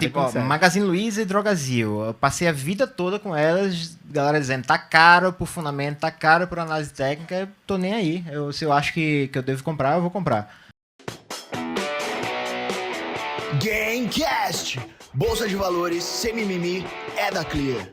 Tipo, ó, Magazine Luiza e Drogasil. Eu passei a vida toda com elas, galera dizendo, tá caro por fundamento, tá caro por análise técnica, eu tô nem aí. Se eu acho que eu devo comprar, eu vou comprar. Gamecast! Bolsa de valores, sem mimimi, é da Clear.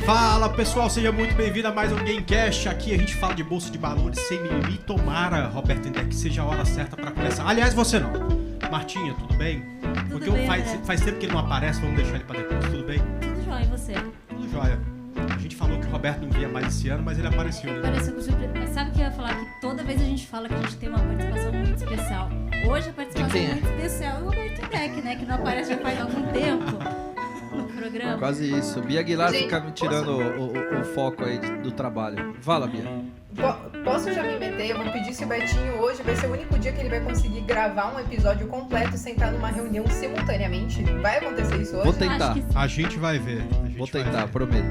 Fala pessoal, seja muito bem-vindo a mais um Gamecast. Aqui a gente fala de bolsa de valores sem mimimi. Tomara, Roberto Indec, que seja a hora certa para começar. Aliás, você não. Martinha, tudo bem? Porque bem, faz tempo que ele não aparece, vamos deixar ele para depois. Tudo bem? Tudo jóia, e você? Tudo jóia. A gente falou que o Roberto não via mais esse ano, mas ele apareceu. Né? Apareceu com surpresa. Mas sabe o que eu ia falar? Que toda vez a gente fala que a gente tem uma participação muito especial. Hoje a participação é muito especial é o Roberto Indec, né? Que não aparece já faz algum tempo no programa. Quase isso. Bia Aguilar fica me tirando o foco aí do trabalho. Fala, Bia. Posso já me meter? Eu vou pedir se o Betinho hoje vai ser o único dia que ele vai conseguir gravar um episódio completo sem estar numa reunião simultaneamente. Vai acontecer isso hoje? Vou tentar. A gente vai ver. Vou tentar, prometo.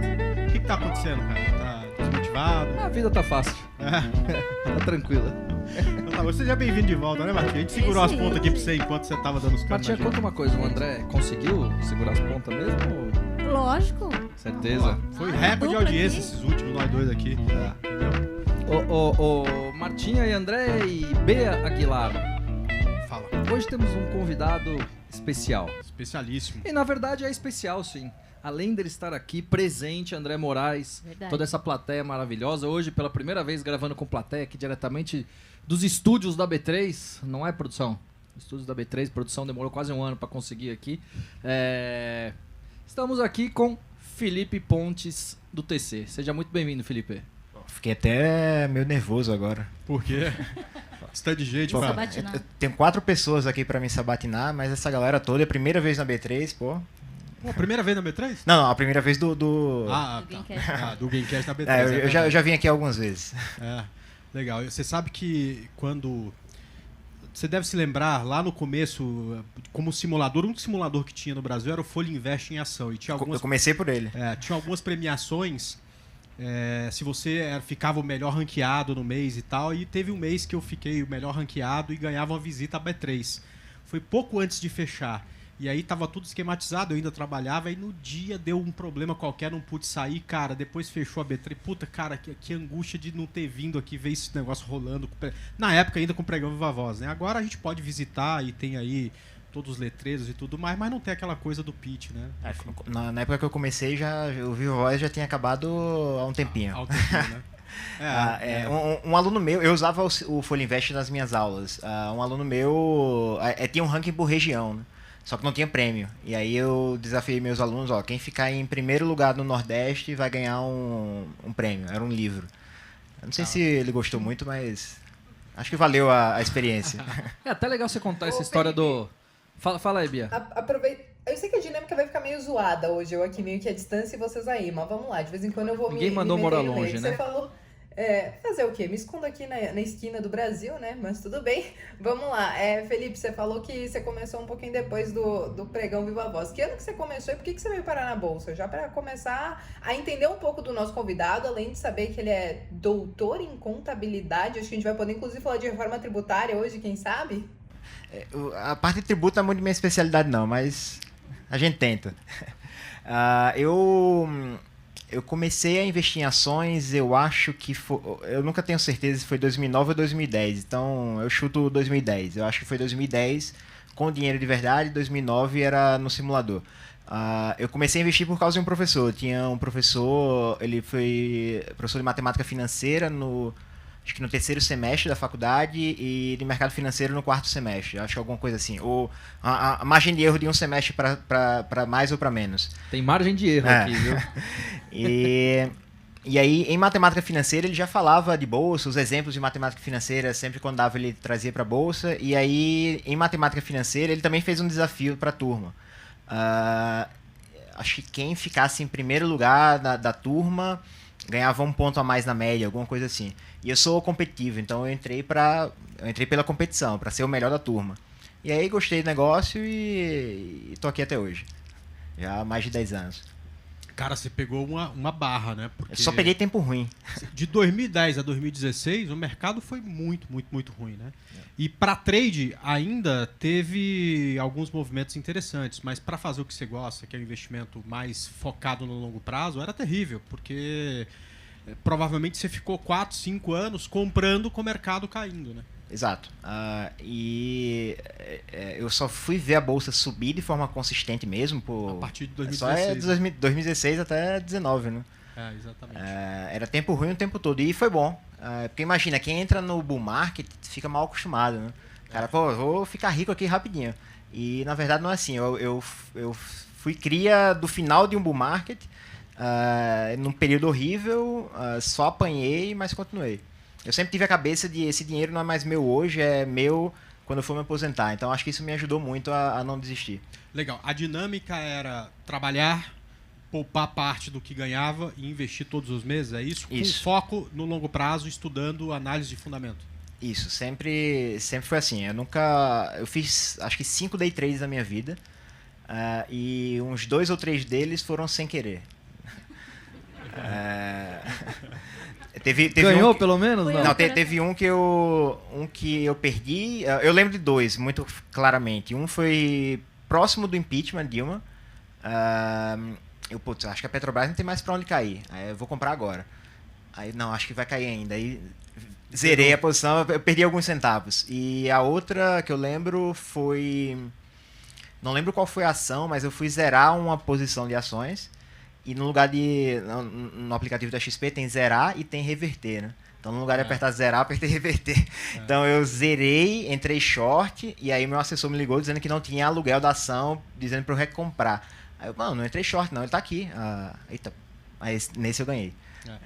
O que tá acontecendo, cara? Tá desmotivado? A vida tá fácil. Tá tranquila. Então tá, você seja bem-vindo de volta, né, Martinha? A gente segurou as pontas aqui pra você enquanto você tava dando os cantos. Martinha, conta uma coisa. O André conseguiu segurar as pontas mesmo? Ou... Lógico. Certeza? Foi recorde de audiência esses últimos, nós dois aqui. Entendeu? Martinha e André e Bia Aguilar. Fala. Hoje temos um convidado especial. Especialíssimo. E na verdade é especial, sim. Além dele estar aqui presente, André Moraes, Verdade. toda essa plateia maravilhosa. Hoje, pela primeira vez, gravando com plateia aqui diretamente dos estúdios da B3. Não é, produção? Estúdios da B3, produção demorou quase um ano para conseguir aqui. Estamos aqui com Felipe Pontes, do TC. Seja muito bem-vindo, Felipe. Fiquei até meio nervoso agora. Por quê? Você tá de jeito, Pô, pra... sabatinar. Eu tenho 4 pessoas aqui pra me sabatinar, mas essa galera toda é a primeira vez na B3, pô. Pô, primeira vez na B3? Não, a primeira vez do... Do Tá. Gamecast. Do Gamecast da B3. eu já vim aqui algumas vezes. Legal. Você sabe que quando... Você deve se lembrar, lá no começo, como simulador, um simulador que tinha no Brasil era o Folha Invest em Ação. E tinha algumas... Eu comecei por ele. Tinha algumas premiações, se você ficava o melhor ranqueado no mês e tal, e teve um mês que eu fiquei o melhor ranqueado e ganhava uma visita à B3. Foi pouco antes de fechar. E aí tava tudo esquematizado, eu ainda trabalhava, e no dia deu um problema qualquer, não pude sair, cara, depois fechou a B3. Puta, cara, que angústia de não ter vindo aqui ver esse negócio rolando. Na época ainda com pregão Viva Voz, né? Agora a gente pode visitar e tem aí todos os letreiros e tudo mais, mas não tem aquela coisa do pitch, né? Na época que eu comecei, o Viva Voz já tinha acabado há um tempinho. Há um tempinho, né? Um aluno meu, eu usava o Folha Invest nas minhas aulas. Um aluno meu tinha um ranking por região, né? Só que não tinha prêmio. E aí eu desafiei meus alunos, quem ficar em primeiro lugar no Nordeste vai ganhar um prêmio. Era um livro. Eu não sei se ele gostou muito, mas acho que valeu a experiência. É até legal você contar essa história do... Fala aí, Bia. Aproveita. Eu sei que a dinâmica vai ficar meio zoada hoje, eu aqui meio que à distância e vocês aí, mas vamos lá, de vez em quando eu vou Ninguém me mandou meter morar no meio. longe, né? Você falou, fazer o quê? Me escondo aqui na esquina do Brasil, né? Mas tudo bem. Vamos lá. Felipe, você falou que você começou um pouquinho depois do pregão Viva Voz. Que ano que você começou e por que você veio parar na Bolsa? Já para começar a entender um pouco do nosso convidado, além de saber que ele é doutor em contabilidade, acho que a gente vai poder inclusive falar de reforma tributária hoje, quem sabe? A parte de tributo não é muito minha especialidade não, mas a gente tenta. Eu comecei a investir em ações, eu acho que foi... Eu nunca tenho certeza se foi 2009 ou 2010, então eu chuto 2010. Eu acho que foi 2010 com dinheiro de verdade, 2009 era no simulador. Eu comecei a investir por causa de um professor. Tinha um professor, ele foi professor de matemática financeira acho que no 3º semestre da faculdade e de mercado financeiro no 4º semestre. Acho que alguma coisa assim. Ou a margem de erro de um semestre para mais ou para menos. Tem margem de erro aqui, viu? E aí, em matemática financeira, ele já falava de bolsa, os exemplos de matemática financeira, sempre quando dava, ele trazia para a bolsa. E aí, em matemática financeira, ele também fez um desafio para a turma. Acho que quem ficasse em primeiro lugar da turma ganhava um ponto a mais na média, alguma coisa assim. E eu sou competitivo, então eu entrei pela competição, para ser o melhor da turma. E aí gostei do negócio e tô aqui até hoje. Já há mais de 10 anos. Cara, você pegou uma barra, né? Porque Eu só peguei tempo ruim. de 2010 a 2016, o mercado foi muito, muito, muito ruim, né? E para trade ainda teve alguns movimentos interessantes, mas para fazer o que você gosta, que é um investimento mais focado no longo prazo, era terrível, porque provavelmente você ficou 4, 5 anos comprando com o mercado caindo, né? Exato. Eu só fui ver a bolsa subir de forma consistente mesmo. A partir de 2016. Só é de 2016 até 2019, né? Exatamente. Era tempo ruim o tempo todo. E foi bom. Porque imagina, quem entra no bull market fica mal acostumado, né? Cara, pô, vou ficar rico aqui rapidinho. E na verdade não é assim. Eu fui cria do final de um bull market, num período horrível, só apanhei, mas continuei. Eu sempre tive a cabeça de esse dinheiro não é mais meu hoje, é meu quando eu for me aposentar. Então acho que isso me ajudou muito a não desistir. Legal. A dinâmica era trabalhar, poupar parte do que ganhava e investir todos os meses, é isso? Isso. Com foco no longo prazo, estudando análise de fundamento. Isso, sempre foi assim. Eu fiz acho que 5 day trades na minha vida, e uns 2 ou 3 deles foram sem querer. Teve Ganhou um que, pelo menos? não, teve um que eu perdi. Eu lembro de 2 muito claramente. Um foi próximo do impeachment Dilma. Putz, acho que a Petrobras não tem mais para onde cair. Aí eu vou comprar agora. Aí não, acho que vai cair ainda. Aí zerei a posição, eu perdi alguns centavos. E a outra que eu lembro foi, não lembro qual foi a ação, mas eu fui zerar uma posição de ações. E no lugar no aplicativo da XP tem zerar e tem reverter, né? Então no lugar de apertar zerar, apertei reverter. Então eu zerei, entrei short, e aí meu assessor me ligou dizendo que não tinha aluguel da ação, dizendo para eu recomprar. Aí eu, não entrei short não, ele tá aqui. Eita, aí nesse eu ganhei.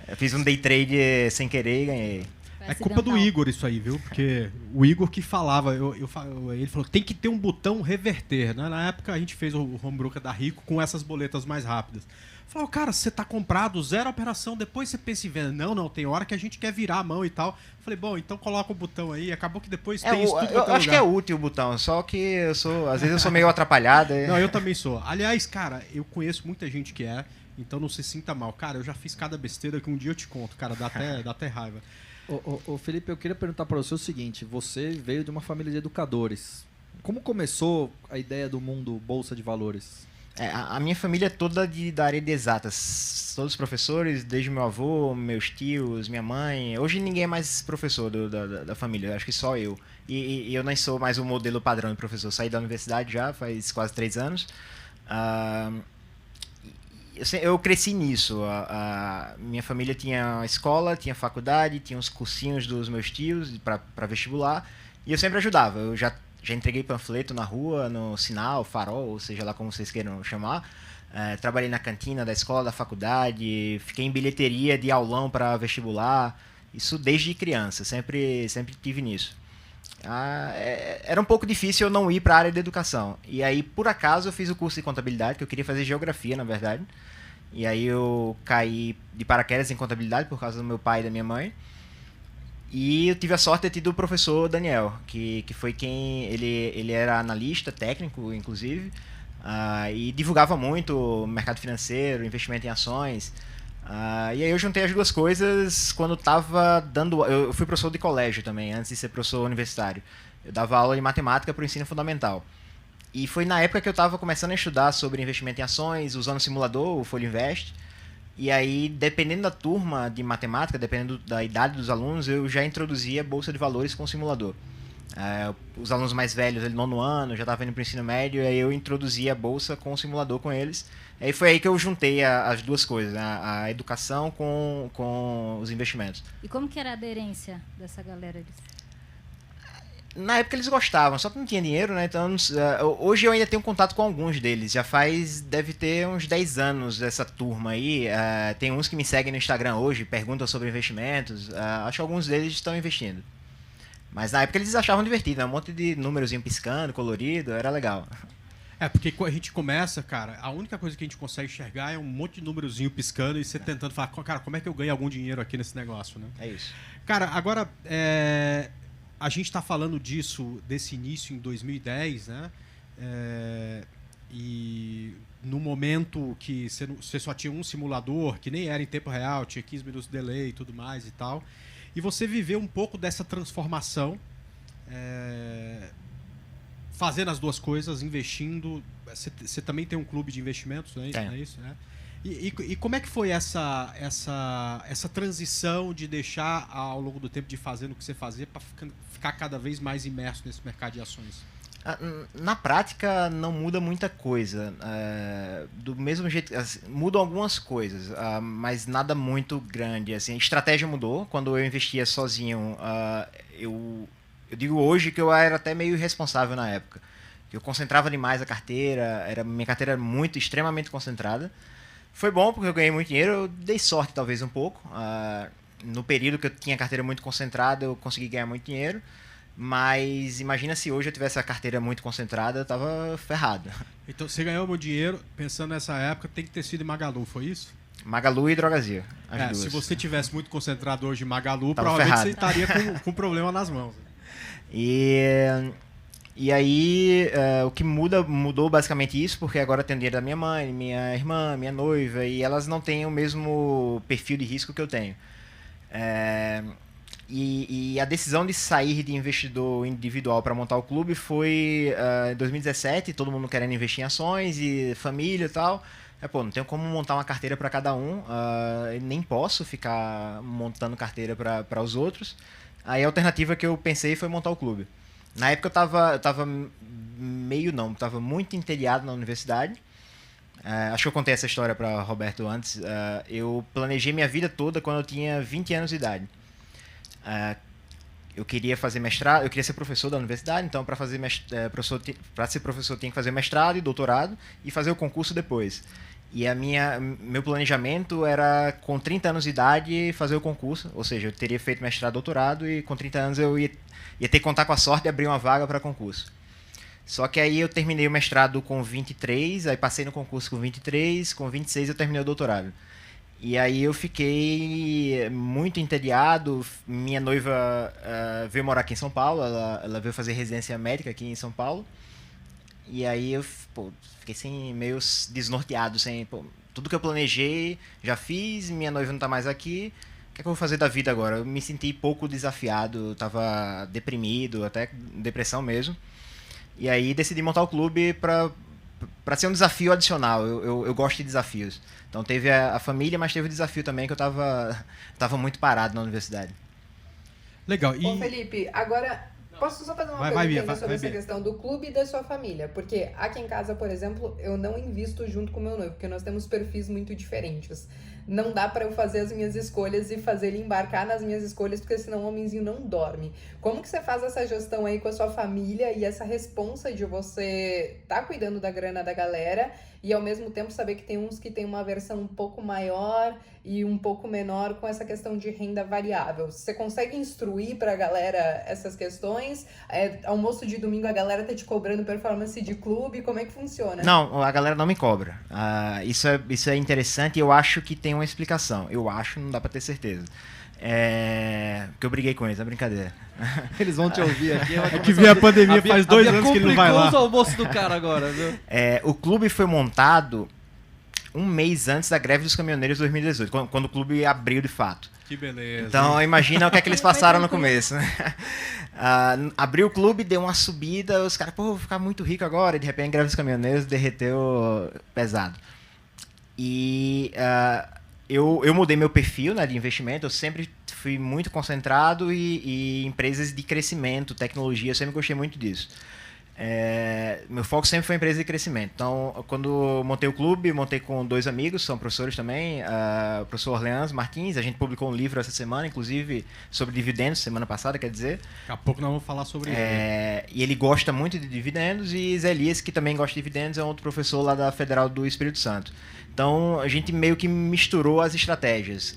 Eu fiz um day trade sem querer e ganhei. É culpa do Igor isso aí, viu? Porque o Igor que falava, ele falou, tem que ter um botão reverter, né? Na época a gente fez o home broker da Rico com essas boletas mais rápidas. Falou, cara, você tá comprado, zero operação, depois você pensa em venda. Não, tem hora que a gente quer virar a mão e tal. Falei, bom, então coloca o botão aí. Acabou que depois tem isso tudo. Eu acho que é útil o botão, só que às vezes eu sou meio atrapalhado. Não, eu também sou. Aliás, cara, eu conheço muita gente que então não se sinta mal. Cara, eu já fiz cada besteira que um dia eu te conto, cara, dá até raiva. Ô Felipe, eu queria perguntar para você o seguinte, você veio de uma família de educadores. Como começou a ideia do mundo Bolsa de Valores? A minha família é toda da área de exatas. Todos os professores, desde meu avô, meus tios, minha mãe. Hoje ninguém é mais professor da família, acho que só eu. E eu nem sou mais o modelo padrão de professor. Saí da universidade já faz quase 3 anos. Eu cresci nisso. Minha família tinha escola, tinha faculdade, tinha uns cursinhos dos meus tios para vestibular. E eu sempre ajudava. Eu já entreguei panfleto na rua, no sinal, farol, ou seja lá como vocês queiram chamar. Trabalhei na cantina da escola, da faculdade, fiquei em bilheteria de aulão para vestibular. Isso desde criança, sempre tive nisso. Era um pouco difícil eu não ir para a área de educação. E aí, por acaso, eu fiz o curso de contabilidade, que eu queria fazer geografia, na verdade. E aí eu caí de paraquedas em contabilidade por causa do meu pai e da minha mãe. E eu tive a sorte de ter tido o professor Daniel, que foi quem... Ele era analista técnico, inclusive, e divulgava muito o mercado financeiro, investimento em ações. E aí eu juntei as duas coisas quando estava dando... Eu fui professor de colégio também, antes de ser professor universitário. Eu dava aula de matemática para o ensino fundamental. E foi na época que eu estava começando a estudar sobre investimento em ações, usando o simulador, o Folha Invest. E aí, dependendo da turma de matemática, dependendo da idade dos alunos, eu já introduzia bolsa de valores com o simulador. Os alunos mais velhos, ele 9º ano, já estava indo para o ensino médio, e aí eu introduzia a bolsa com o simulador com eles. E aí foi aí que eu juntei as duas coisas, a educação com os investimentos. E como que era a aderência dessa galera? Na época eles gostavam, só que não tinha dinheiro, né? Então, hoje eu ainda tenho contato com alguns deles. Deve ter uns 10 anos essa turma aí. Tem uns que me seguem no Instagram hoje, perguntam sobre investimentos. Acho que alguns deles estão investindo. Mas na época eles achavam divertido, né? Um monte de númerozinho piscando, colorido, era legal. Porque a gente começa, cara, a única coisa que a gente consegue enxergar é um monte de númerozinho piscando e você tentando falar, cara, como é que eu ganho algum dinheiro aqui nesse negócio, né? É isso. Cara, agora, a gente está falando desse início em 2010, né? e no momento que você só tinha um simulador, que nem era em tempo real, tinha 15 minutos de delay e tudo mais e tal, e você viveu um pouco dessa transformação, fazendo as duas coisas, investindo. Você também tem um clube de investimentos, não é isso? Tenho. Não é isso, né? E como é que foi essa transição de deixar, ao longo do tempo, de fazer o que você fazia para ficar cada vez mais imerso nesse mercado de ações? Na prática, não muda muita coisa. Do mesmo jeito, assim, mudam algumas coisas, mas nada muito grande. Assim, a estratégia mudou. Quando eu investia sozinho, eu digo hoje que eu era até meio irresponsável na época. Eu concentrava demais a carteira, minha carteira era extremamente concentrada. Foi bom porque eu ganhei muito dinheiro, eu dei sorte talvez um pouco. No período que eu tinha a carteira muito concentrada, eu consegui ganhar muito dinheiro. Mas imagina se hoje eu tivesse a carteira muito concentrada, eu tava ferrado. Então, você ganhou meu dinheiro, pensando nessa época, tem que ter sido em Magalu, foi isso? Magalu e Drogazil, as duas. Se você tivesse muito concentrado hoje em Magalu, Tava provavelmente ferrado. você estaria com problema nas mãos. E aí, o que mudou basicamente isso, porque agora eu tenho dinheiro da minha mãe, minha irmã, minha noiva, e elas não têm o mesmo perfil de risco que eu tenho. E a decisão de sair de investidor individual para montar o clube foi em 2017, todo mundo querendo investir em ações e família e tal. Não tenho como montar uma carteira para cada um, nem posso ficar montando carteira para os outros. Aí a alternativa que eu pensei foi montar o clube. Na época eu tava muito entediado na universidade. Acho que eu contei essa história para Roberto antes. Eu planejei minha vida toda quando eu tinha 20 anos de idade. Eu queria fazer mestrado, eu queria ser professor da universidade, então para ser professor eu tinha que fazer mestrado e doutorado e fazer o concurso depois. E meu planejamento era, com 30 anos de idade, fazer o concurso, ou seja, eu teria feito mestrado e doutorado e com 30 anos eu ia ter que contar com a sorte de abrir uma vaga para concurso. Só que aí eu terminei o mestrado com 23, aí passei no concurso com 23, com 26 eu terminei o doutorado. E aí eu fiquei muito entediado. Minha noiva veio morar aqui em São Paulo, ela veio fazer residência médica aqui em São Paulo. E aí eu fiquei assim, meio desnorteado, tudo que eu planejei, já fiz, minha noiva não tá mais aqui, o que é que eu vou fazer da vida agora? Eu me senti pouco desafiado, eu tava deprimido, até depressão mesmo. E aí decidi montar o clube para ser um desafio adicional. Eu gosto de desafios. Então teve a família, mas teve o desafio também, que eu tava muito parado na universidade. Legal. Ô, Felipe, agora posso só fazer uma pergunta sobre essa questão do clube e da sua família? Porque aqui em casa, por exemplo, eu não invisto junto com o meu noivo, porque nós temos perfis muito diferentes. Não dá pra eu fazer as minhas escolhas e fazer ele embarcar nas minhas escolhas, porque senão o homenzinho não dorme. Como que você faz essa gestão aí com a sua família e essa responsa de você tá cuidando da grana da galera e ao mesmo tempo saber que tem uns que tem uma versão um pouco maior e um pouco menor com essa questão de renda variável? Você consegue instruir pra galera essas questões? Almoço de domingo a galera tá te cobrando performance de clube? Como é que funciona? Não, a galera não me cobra. Isso é interessante e eu acho que tem uma explicação. Eu acho, não dá pra ter certeza. Porque eu briguei com eles, é brincadeira. Eles vão te ouvir aqui. É que veio a pandemia, faz 2 anos que ele não vai lá. Complicou os almoços do cara agora, viu? O clube foi montado um mês antes da greve dos caminhoneiros de 2018, quando o clube abriu de fato. Que beleza. Então imagina o que é que eles passaram no começo, né? Abriu o clube, deu uma subida, os caras, vou ficar muito rico agora, e de repente a greve dos caminhoneiros derreteu pesado. E eu mudei meu perfil, né, de investimento, eu sempre fui muito concentrado e empresas de crescimento, tecnologia, eu sempre gostei muito disso. Meu foco sempre foi empresa de crescimento. Então, quando eu montei o clube, montei com 2 amigos, são professores também, o professor Orleans Martins, a gente publicou um livro essa semana, inclusive, sobre dividendos, semana passada, quer dizer. Daqui a pouco nós vamos falar sobre ele. E ele gosta muito de dividendos, e Zé Elias, que também gosta de dividendos, é outro professor lá da Federal do Espírito Santo. Então, a gente meio que misturou as estratégias,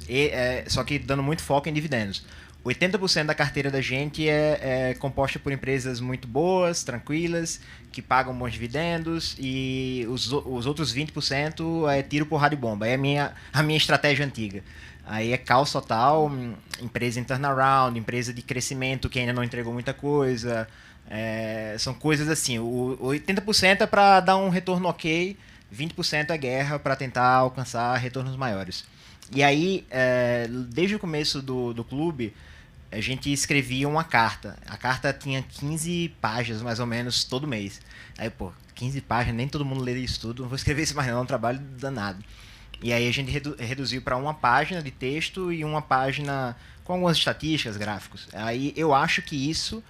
só que dando muito foco em dividendos. 80% da carteira da gente é composta por empresas muito boas, tranquilas, que pagam bons dividendos, e os outros 20% é tiro, porrada e bomba. É a minha estratégia antiga. Aí é caos total, empresa em turnaround, empresa de crescimento que ainda não entregou muita coisa, São coisas assim, o 80% é para dar um retorno ok, 20% é guerra para tentar alcançar retornos maiores. E aí, desde o começo do clube, a gente escrevia uma carta. A carta tinha 15 páginas, mais ou menos, todo mês. Aí, 15 páginas, nem todo mundo lê isso tudo, não vou escrever isso mais não, é um trabalho danado. E aí a gente reduziu para uma página de texto e uma página com algumas estatísticas, gráficos. Aí eu acho que isso,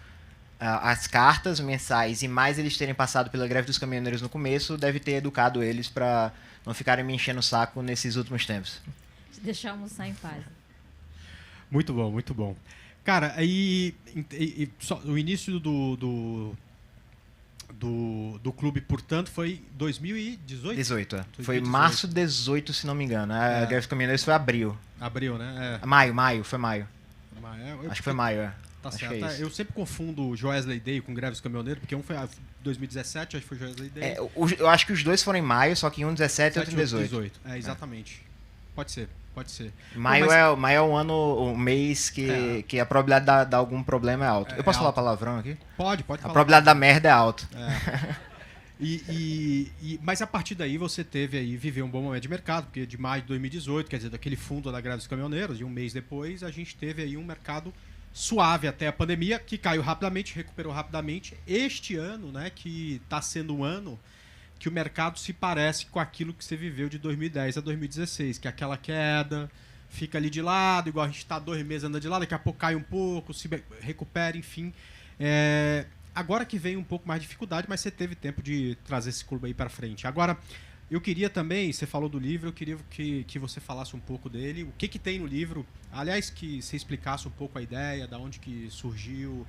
as cartas mensais e mais eles terem passado pela greve dos caminhoneiros no começo, deve ter educado eles para não ficarem me enchendo o saco nesses últimos tempos. Deixar almoçar em paz. Muito bom, muito bom. Cara, aí o início do clube, portanto, foi 2018? 18, 2018. Foi março 18, se não me engano. A greve dos caminhoneiros foi abril. Abril, né? Maio, foi maio. Acho que foi maio, Tá acho certo. que é isso. Eu sempre confundo o Joesley Day com Greve dos Caminhoneiros, porque um foi 2017, acho que foi o Joesley Day. Eu acho que os dois foram em maio, só que um 17 e outro 18. Exatamente. Pode ser. Maio é o mês que a probabilidade de dar algum problema é alta. Eu posso falar palavrão aqui? Pode falar. A probabilidade da merda é alta. Mas a partir daí você viveu um bom momento de mercado, porque de maio de 2018, quer dizer, daquele fundo da greve dos caminhoneiros, e um mês depois a gente teve aí um mercado suave até a pandemia, que caiu rapidamente, recuperou rapidamente. Este ano, né, que está sendo um ano que o mercado se parece com aquilo que você viveu de 2010 a 2016, que é aquela queda, fica ali de lado, igual a gente está 2 meses andando de lado, daqui a pouco cai um pouco, se recupera, enfim. Agora que vem um pouco mais de dificuldade, mas você teve tempo de trazer esse clube aí para frente. Agora, eu queria também, você falou do livro, eu queria que você falasse um pouco dele, o que tem no livro, aliás, que você explicasse um pouco a ideia, da onde que surgiu,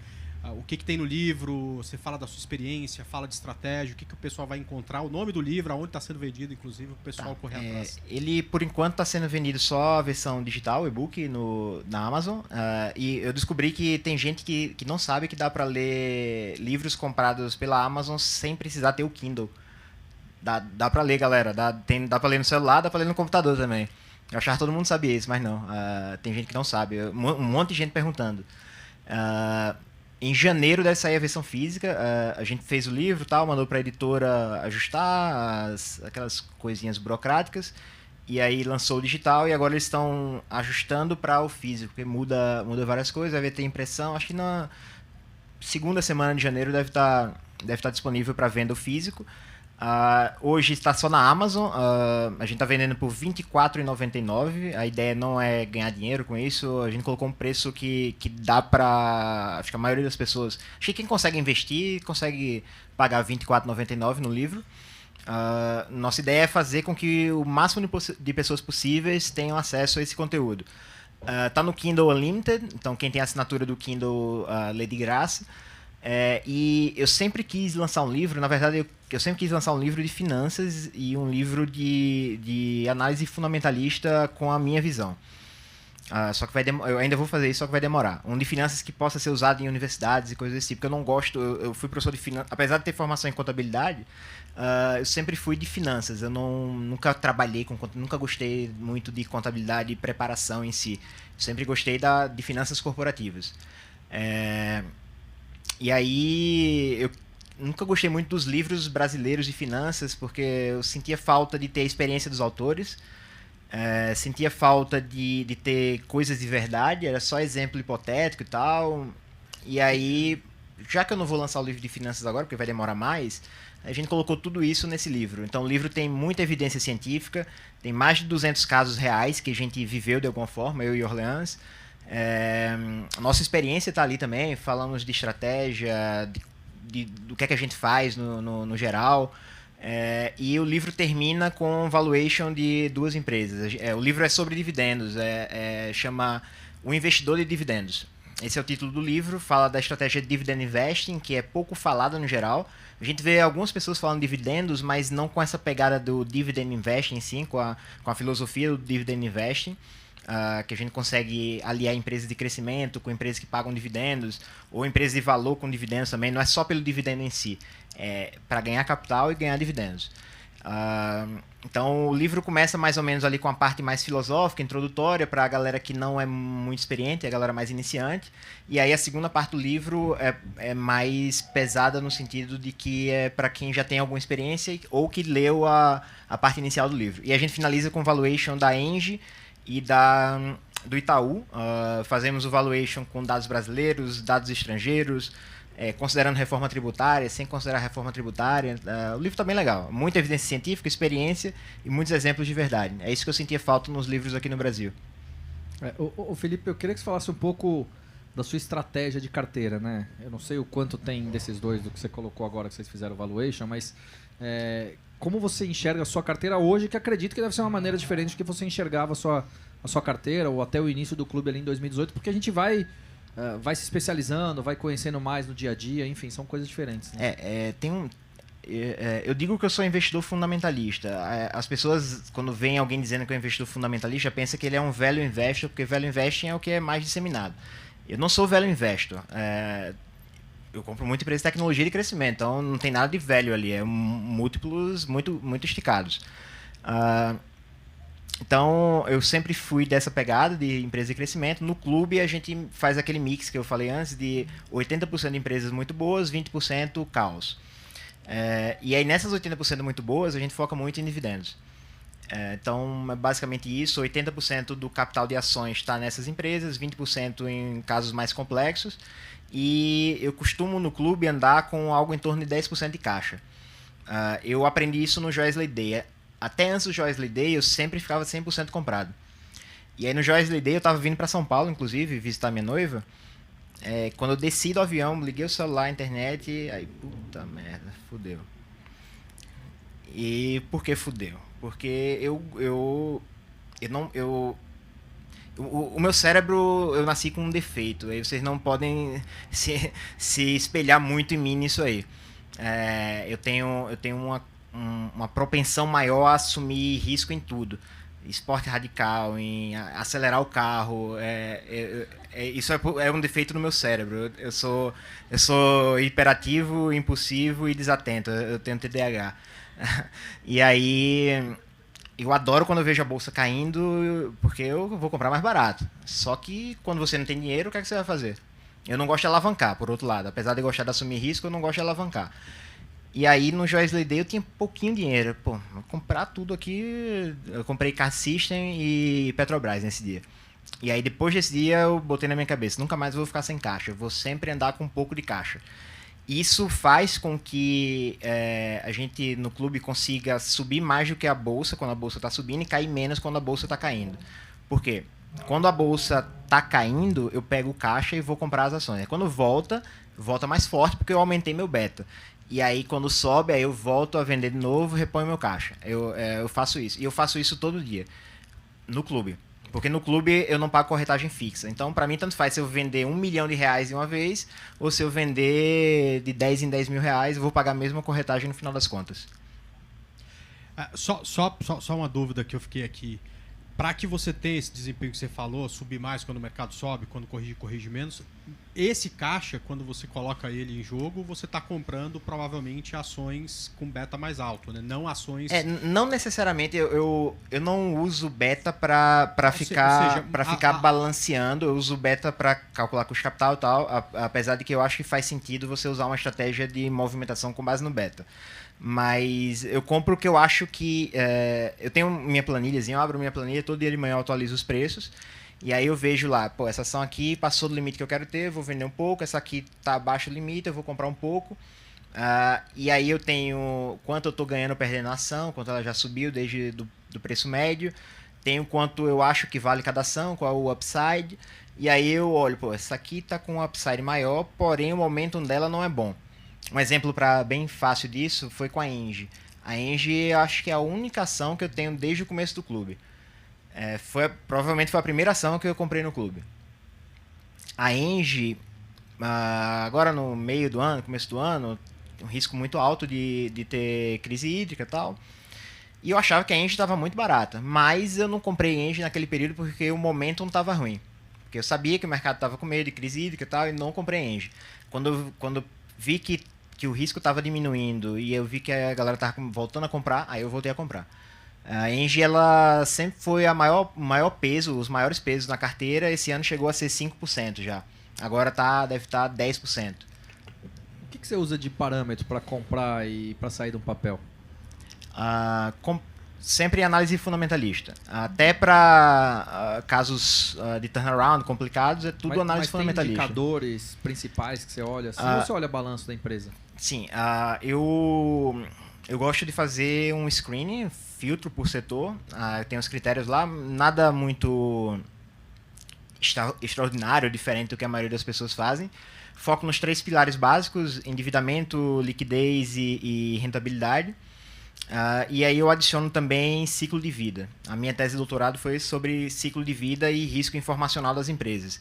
o que tem no livro, você fala da sua experiência, fala de estratégia, o que o pessoal vai encontrar, o nome do livro, aonde está sendo vendido, inclusive, o pessoal correr atrás. Ele, por enquanto, está sendo vendido só a versão digital, e-book, na Amazon. E eu descobri que tem gente que não sabe que dá para ler livros comprados pela Amazon sem precisar ter o Kindle. Dá para ler, galera. Dá para ler no celular, dá para ler no computador também. Eu achava que todo mundo sabia isso, mas não. Tem gente que não sabe. Um monte de gente perguntando. Em janeiro deve sair a versão física. A gente fez o livro, mandou para a editora ajustar aquelas coisinhas burocráticas. E aí lançou o digital e agora eles estão ajustando para o físico, porque muda várias coisas, deve ter impressão. Acho que na segunda semana de janeiro deve estar disponível para venda o físico. Hoje está só na Amazon, a gente está vendendo por R$ 24,99. A ideia não é ganhar dinheiro com isso, a gente colocou um preço que dá para, acho que a maioria das pessoas, acho que quem consegue investir consegue pagar R$ 24,99 no livro. Nossa ideia é fazer com que o máximo de pessoas possíveis tenham acesso a esse conteúdo. Tá no Kindle Unlimited, então quem tem a assinatura do Kindle lê de graça. E eu sempre quis lançar um livro, na verdade eu sempre quis lançar um livro de finanças e um livro de análise fundamentalista com a minha visão. Só que eu ainda vou fazer isso, só que vai demorar. Um de finanças que possa ser usado em universidades e coisas desse tipo, porque eu não gosto, eu fui professor de finanças, apesar de ter formação em contabilidade, eu sempre fui de finanças, eu nunca trabalhei nunca gostei muito de contabilidade e preparação em si, eu sempre gostei de finanças corporativas. E aí, eu nunca gostei muito dos livros brasileiros de finanças, porque eu sentia falta de ter a experiência dos autores, sentia falta de ter coisas de verdade, era só exemplo hipotético e tal. E aí, já que eu não vou lançar o livro de finanças agora, porque vai demorar mais, a gente colocou tudo isso nesse livro. Então, o livro tem muita evidência científica, tem mais de 200 casos reais que a gente viveu de alguma forma, eu e Orleans. A nossa experiência está ali também, falamos de estratégia, do que é que a gente faz no geral, e o livro termina com valuation de 2 empresas. O livro é sobre dividendos, chama O Investidor de Dividendos. Esse é o título do livro, fala da estratégia de dividend investing, que é pouco falada no geral. A gente vê algumas pessoas falando de dividendos, mas não com essa pegada do dividend investing, sim, com a filosofia do dividend investing. Que a gente consegue aliar empresas de crescimento com empresas que pagam dividendos, ou empresas de valor com dividendos também, não é só pelo dividendo em si, é para ganhar capital e ganhar dividendos. Então o livro começa mais ou menos ali com a parte mais filosófica, introdutória, para a galera que não é muito experiente, a galera mais iniciante. E aí a segunda parte do livro é mais pesada no sentido de que é para quem já tem alguma experiência ou que leu a parte inicial do livro. E a gente finaliza com valuation da Engie e do Itaú. Fazemos o valuation com dados brasileiros, dados estrangeiros, considerando reforma tributária, sem considerar reforma tributária. O livro está bem legal. Muita evidência científica, experiência e muitos exemplos de verdade. É isso que eu sentia falta nos livros aqui no Brasil. Ô Felipe, eu queria que você falasse um pouco da sua estratégia de carteira, né? Eu não sei o quanto tem desses dois do que você colocou agora que vocês fizeram o valuation, mas como você enxerga a sua carteira hoje, que acredito que deve ser uma maneira diferente do que você enxergava a sua carteira ou até o início do clube ali em 2018, porque a gente vai se especializando, vai conhecendo mais no dia a dia, enfim, são coisas diferentes. Né? Eu digo que eu sou investidor fundamentalista. As pessoas, quando vem alguém dizendo que é um investidor fundamentalista, pensam que ele é um value investor, porque value investing é o que é mais disseminado. Eu não sou value investor. Eu compro muita empresa de tecnologia e de crescimento, então não tem nada de value ali, é múltiplos muito esticados. Então, eu sempre fui dessa pegada de empresa de crescimento. No clube, a gente faz aquele mix que eu falei antes, de 80% de empresas muito boas, 20% caos. E aí, nessas 80% muito boas, a gente foca muito em dividendos. Então, é basicamente isso. 80% do capital de ações está nessas empresas, 20% em casos mais complexos. E eu costumo, no clube, andar com algo em torno de 10% de caixa. Eu aprendi isso no Joesley Day. Até antes do Joesley Day, eu sempre ficava 100% comprado. E aí no Joesley Day, eu estava vindo para São Paulo, inclusive, visitar minha noiva. Quando eu desci do avião, liguei o celular, a internet, aí, puta merda, fudeu. E por que fudeu? Porque o meu cérebro, eu nasci com um defeito. Aí vocês não podem se espelhar muito em mim nisso aí. Eu tenho uma propensão maior a assumir risco em tudo. Esporte radical, em acelerar o carro. Isso é um defeito no meu cérebro. Eu sou hiperativo, impulsivo e desatento. Eu tenho TDAH. E aí, eu adoro quando eu vejo a bolsa caindo, porque eu vou comprar mais barato. Só que quando você não tem dinheiro, o que é que você vai fazer? Eu não gosto de alavancar, por outro lado. Apesar de gostar de assumir risco, eu não gosto de alavancar. E aí, no Joesley Day, eu tinha pouquinho dinheiro. Vou comprar tudo aqui. Eu comprei Car System e Petrobras nesse dia. E aí, depois desse dia, eu botei na minha cabeça, nunca mais vou ficar sem caixa. Eu vou sempre andar com um pouco de caixa. Isso faz com que a gente, no clube, consiga subir mais do que a bolsa, quando a bolsa está subindo, e cair menos quando a bolsa está caindo. Por quê? Quando a bolsa está caindo, eu pego o caixa e vou comprar as ações. Quando volta mais forte, porque eu aumentei meu beta. E aí, quando sobe, aí eu volto a vender de novo e reponho meu caixa. Eu faço isso. E eu faço isso todo dia, no clube. Porque no clube eu não pago corretagem fixa. Então, para mim, tanto faz se eu vender R$1 milhão de uma vez, ou se eu vender de 10 em 10 mil reais, eu vou pagar a mesma corretagem no final das contas. Só uma dúvida que eu fiquei aqui. Para que você tenha esse desempenho que você falou, subir mais quando o mercado sobe, quando corrige menos, esse caixa, quando você coloca ele em jogo, você está comprando provavelmente ações com beta mais alto, né? Não ações... Não necessariamente, eu não uso beta para ficar balanceando, eu uso beta para calcular custo de capital e tal, apesar de que eu acho que faz sentido você usar uma estratégia de movimentação com base no beta. Mas eu compro o que eu acho que... eu tenho minha planilhazinha, eu abro minha planilha, todo dia de manhã eu atualizo os preços. E aí eu vejo lá, essa ação aqui passou do limite que eu quero ter, vou vender um pouco. Essa aqui está abaixo do limite, eu vou comprar um pouco. E aí eu tenho quanto eu estou ganhando ou perdendo a ação, quanto ela já subiu desde do preço médio. Tenho quanto eu acho que vale cada ação, qual é o upside. E aí eu olho, essa aqui está com um upside maior, porém o momentum dela não é bom. Um exemplo bem fácil disso foi com a Engie. A Engie, acho que é a única ação que eu tenho desde o começo do clube. Provavelmente foi a primeira ação que eu comprei no clube. A Engie, agora no meio do ano, começo do ano, um risco muito alto de ter crise hídrica e tal. E eu achava que a Engie estava muito barata. Mas eu não comprei Engie naquele período porque o momentum estava ruim. Porque eu sabia que o mercado estava com medo de crise hídrica e tal, e não comprei Engie. Quando vi que que o risco estava diminuindo e eu vi que a galera estava voltando a comprar, aí eu voltei a comprar. A Engie, ela sempre foi a maior peso, os maiores pesos na carteira. Esse ano chegou a ser 5% já. Agora deve estar 10%. O que você usa de parâmetro para comprar e para sair de um papel? Sempre análise fundamentalista. Até para casos de turnaround complicados, é tudo análise fundamentalista. Tem indicadores principais que você olha assim, ou você olha balanço da empresa? Sim, eu gosto de fazer um screening, filtro por setor. Tem os critérios lá, nada muito extraordinário, diferente do que a maioria das pessoas fazem. Foco nos 3 pilares básicos: endividamento, liquidez e rentabilidade. E aí eu adiciono também ciclo de vida. A minha tese de doutorado foi sobre ciclo de vida e risco informacional das empresas.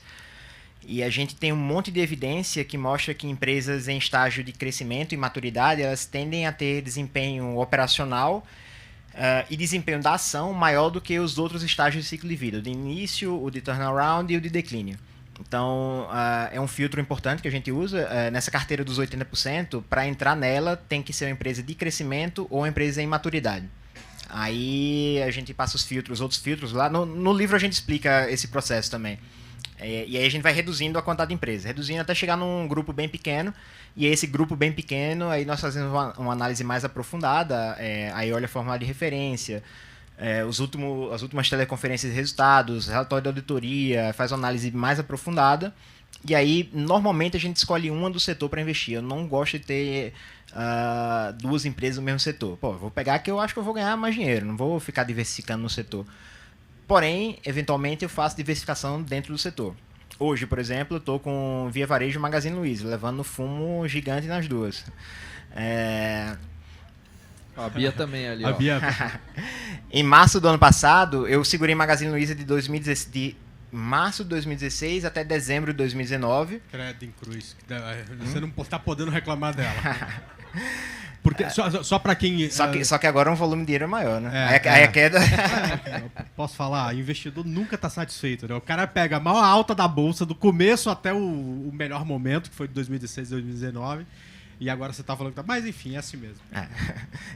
E a gente tem um monte de evidência que mostra que empresas em estágio de crescimento e maturidade, elas tendem a ter desempenho operacional e desempenho da ação maior do que os outros estágios de ciclo de vida: o de início, o de turnaround e o de declínio. Então, é um filtro importante que a gente usa. Nessa carteira dos 80%, para entrar nela, tem que ser uma empresa de crescimento ou uma empresa em maturidade. Aí a gente passa outros filtros lá. No livro a gente explica esse processo também. E aí a gente vai reduzindo a quantidade de empresas, reduzindo até chegar num grupo bem pequeno. E esse grupo bem pequeno, aí nós fazemos uma análise mais aprofundada. Aí olha a fórmula de referência, as últimas teleconferências de resultados, relatório de auditoria, faz uma análise mais aprofundada. E aí, normalmente, a gente escolhe uma do setor para investir. Eu não gosto de ter 2 empresas no mesmo setor. Eu vou pegar que eu acho que eu vou ganhar mais dinheiro, não vou ficar diversificando no setor. Porém, eventualmente, eu faço diversificação dentro do setor. Hoje, por exemplo, eu estou com Via Varejo e Magazine Luiza, levando fumo gigante nas duas. A Bia também ali, A ó. Bia... Em março do ano passado, eu segurei Magazine Luiza de março de 2016 até dezembro de 2019. Credo em cruz. Você não está podendo reclamar dela. Porque, só para quem... Só que agora um volume de dinheiro é maior, né? Aí a queda... Posso falar? O investidor nunca está satisfeito, né? O cara pega a maior alta da bolsa do começo até o melhor momento, que foi de 2016, 2019... E agora você tá falando que tá... Mas enfim, é assim mesmo.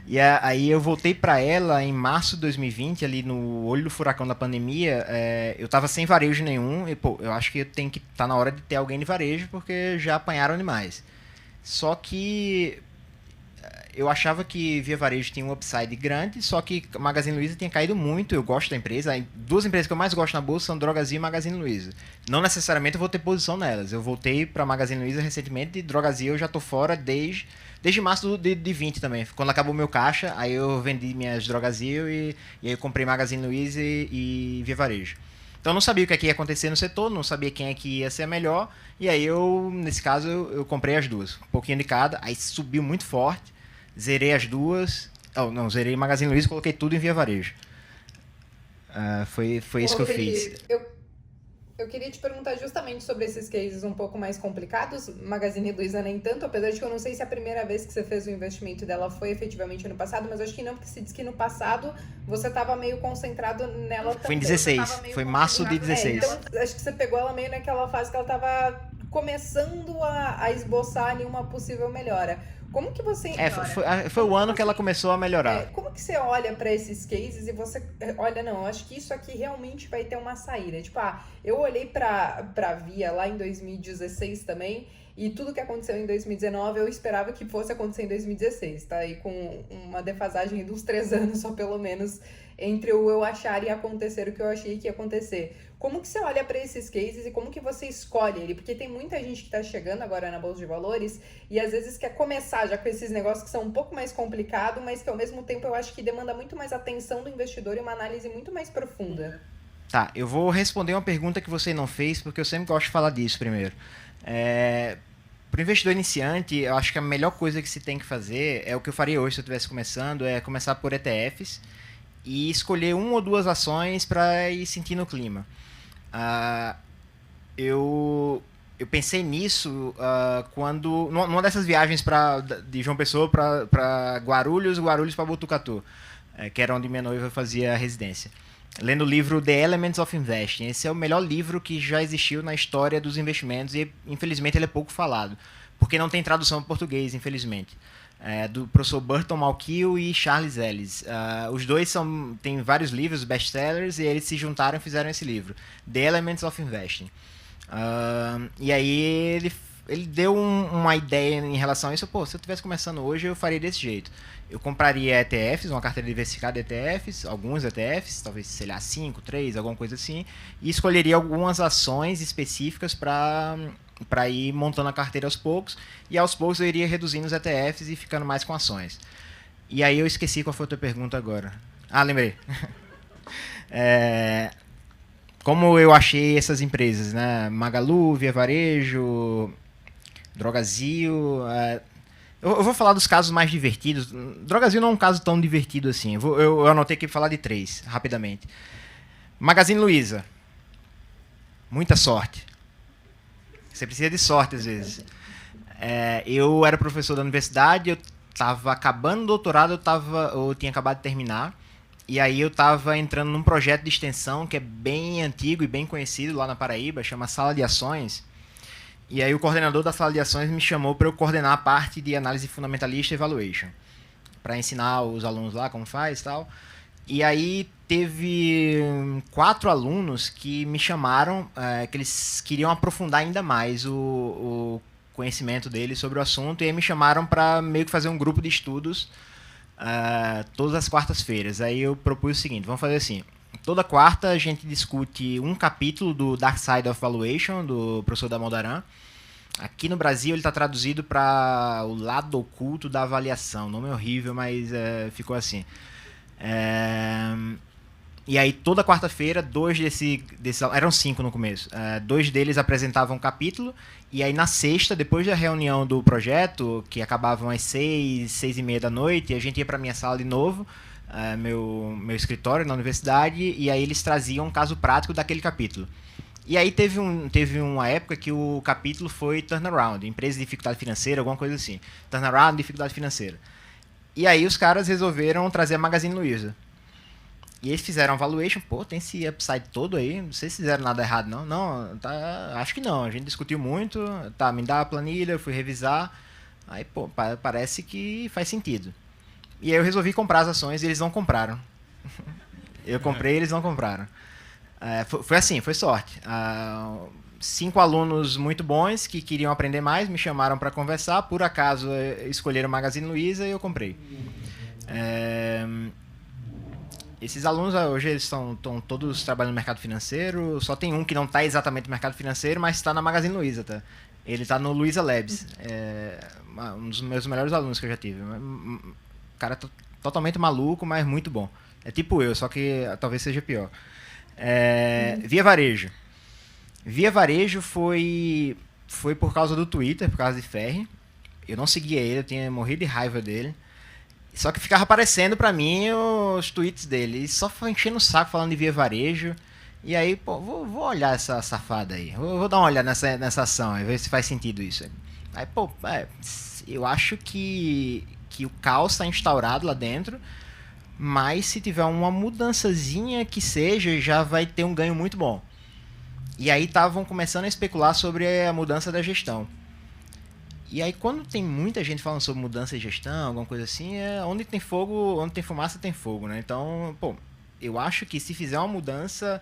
E aí eu voltei para ela em março de 2020, ali no olho do furacão da pandemia. Eu tava sem varejo nenhum. E, eu acho que tem que tá na hora de ter alguém de varejo, porque já apanharam demais. Só que eu achava que Via Varejo tinha um upside grande, só que a Magazine Luiza tinha caído muito. Eu gosto da empresa. 2 empresas que eu mais gosto na bolsa são Drogasil e Magazine Luiza. Não necessariamente eu vou ter posição nelas. Eu voltei para Magazine Luiza recentemente, e Drogasil eu já tô fora desde março de 20 também. Quando acabou o meu caixa, aí eu vendi minhas Drogasil e aí eu comprei Magazine Luiza e Via Varejo. Então eu não sabia o que é que ia acontecer no setor, não sabia quem é que ia ser a melhor, e aí nesse caso, eu comprei as duas. Um pouquinho de cada, aí subiu muito forte. Zerei as duas. Zerei Magazine Luiza e coloquei tudo em Via Varejo. Foi isso que eu fiz. Eu queria te perguntar justamente sobre esses cases um pouco mais complicados. Magazine Luiza nem tanto, apesar de que eu não sei se a primeira vez que você fez o investimento dela foi efetivamente no passado, mas acho que não, porque se diz que no passado você estava meio concentrado nela também. Foi em 16, foi março de 16. Então acho que você pegou ela meio naquela fase que ela estava começando a esboçar ali uma possível melhora. Como que você... Foi o ano que ela começou a melhorar. Como que você olha para esses cases e você olha, não, acho que isso aqui realmente vai ter uma saída. Tipo, eu olhei pra Via lá em 2016 também, e tudo que aconteceu em 2019 eu esperava que fosse acontecer em 2016, tá? aí com uma defasagem dos 3 anos só pelo menos entre o eu achar e acontecer o que eu achei que ia acontecer. Como que você olha para esses cases e como que você escolhe ele? Porque tem muita gente que está chegando agora na Bolsa de Valores e às vezes quer começar já com esses negócios que são um pouco mais complicados, mas que ao mesmo tempo eu acho que demanda muito mais atenção do investidor e uma análise muito mais profunda. Tá, eu vou responder uma pergunta que você não fez, porque eu sempre gosto de falar disso primeiro. Para o investidor iniciante, eu acho que a melhor coisa que se tem que fazer é o que eu faria hoje se eu estivesse começando, é começar por ETFs e escolher 1 ou 2 ações para ir sentindo o clima. Eu pensei nisso quando numa dessas viagens de João Pessoa para Guarulhos para Botucatu, que era onde minha noiva fazia residência. Lendo o livro The Elements of Investing. Esse é o melhor livro que já existiu na história dos investimentos e, infelizmente, ele é pouco falado. porque não tem tradução para português, infelizmente. Do professor Burton Malkiel e Charles Ellis. Os dois têm vários livros, best-sellers, e eles se juntaram e fizeram esse livro, The Elements of Investing. E aí ele deu uma ideia em relação a isso. Pô, se eu estivesse começando hoje, eu faria desse jeito. Eu compraria ETFs, uma carteira diversificada de ETFs, alguns ETFs, talvez, sei lá, 5, 3, alguma coisa assim, e escolheria algumas ações específicas para ir montando a carteira aos poucos, e aos poucos eu iria reduzindo os ETFs e ficando mais com ações. E aí eu esqueci qual foi a tua pergunta agora. Lembrei. Como eu achei essas empresas, né? Magalu, Via Varejo, Drogasil. Eu vou falar dos casos mais divertidos. Drogasil não é um caso tão divertido assim. Eu anotei aqui para falar de 3, rapidamente. Magazine Luiza. Muita sorte. Você precisa de sorte, às vezes. Eu era professor da universidade, eu estava acabando o doutorado, eu tinha acabado de terminar. E aí eu estava entrando num projeto de extensão que é bem antigo e bem conhecido lá na Paraíba, chama Sala de Ações. E aí o coordenador da Sala de Ações me chamou para eu coordenar a parte de análise fundamentalista e evaluation, para ensinar os alunos lá como faz e tal. E aí teve 4 alunos que me chamaram, que eles queriam aprofundar ainda mais o conhecimento deles sobre o assunto, e aí me chamaram para meio que fazer um grupo de estudos todas as quartas-feiras. Aí eu propus o seguinte: vamos fazer assim, toda quarta a gente discute um capítulo do Dark Side of Valuation, do professor Damodaran. Aqui no Brasil ele está traduzido para o lado oculto da avaliação. O nome é horrível, mas ficou assim. E aí toda quarta-feira, 2 eram 5 no começo, 2 deles apresentavam um capítulo, e aí na sexta, depois da reunião do projeto, que acabavam às 6, 6:30 da noite, a gente ia para minha sala de novo, meu escritório na universidade, e aí eles traziam um caso prático daquele capítulo. E aí teve uma época que o capítulo foi turnaround, empresa de dificuldade financeira, alguma coisa assim. Turnaround, dificuldade financeira. E aí os caras resolveram trazer a Magazine Luiza. E eles fizeram a valuation, tem esse upside todo aí, não sei se fizeram nada errado, não. Não, acho que não, a gente discutiu muito, me dá a planilha, eu fui revisar, aí, parece que faz sentido. E aí eu resolvi comprar as ações e eles não compraram. Eu comprei e eles não compraram. Foi assim, foi sorte. 5 alunos muito bons que queriam aprender mais, me chamaram para conversar, por acaso escolheram o Magazine Luiza e eu comprei. Esses alunos hoje eles estão todos trabalhando no mercado financeiro, só tem um que não está exatamente no mercado financeiro, mas está na Magazine Luiza, tá? Ele está no Luiza Labs, um dos meus melhores alunos que eu já tive. Cara totalmente maluco, mas muito bom. É tipo eu, só que talvez seja pior. Via Varejo. Via Varejo foi por causa do Twitter, por causa de Ferri. Eu não seguia ele, eu tinha morrido de raiva dele. Só que ficava aparecendo pra mim os tweets dele. E só foi enchendo o saco falando de Via Varejo. E aí, vou olhar essa safada aí. Vou dar uma olhada nessa ação e ver se faz sentido isso. Aí, eu acho que o caos está instaurado lá dentro. Mas se tiver uma mudançazinha que seja, já vai ter um ganho muito bom. E aí estavam começando a especular sobre a mudança da gestão. E aí quando tem muita gente falando sobre mudança de gestão, alguma coisa assim, onde tem fogo, onde tem fumaça tem fogo, né? Então, eu acho que se fizer uma mudança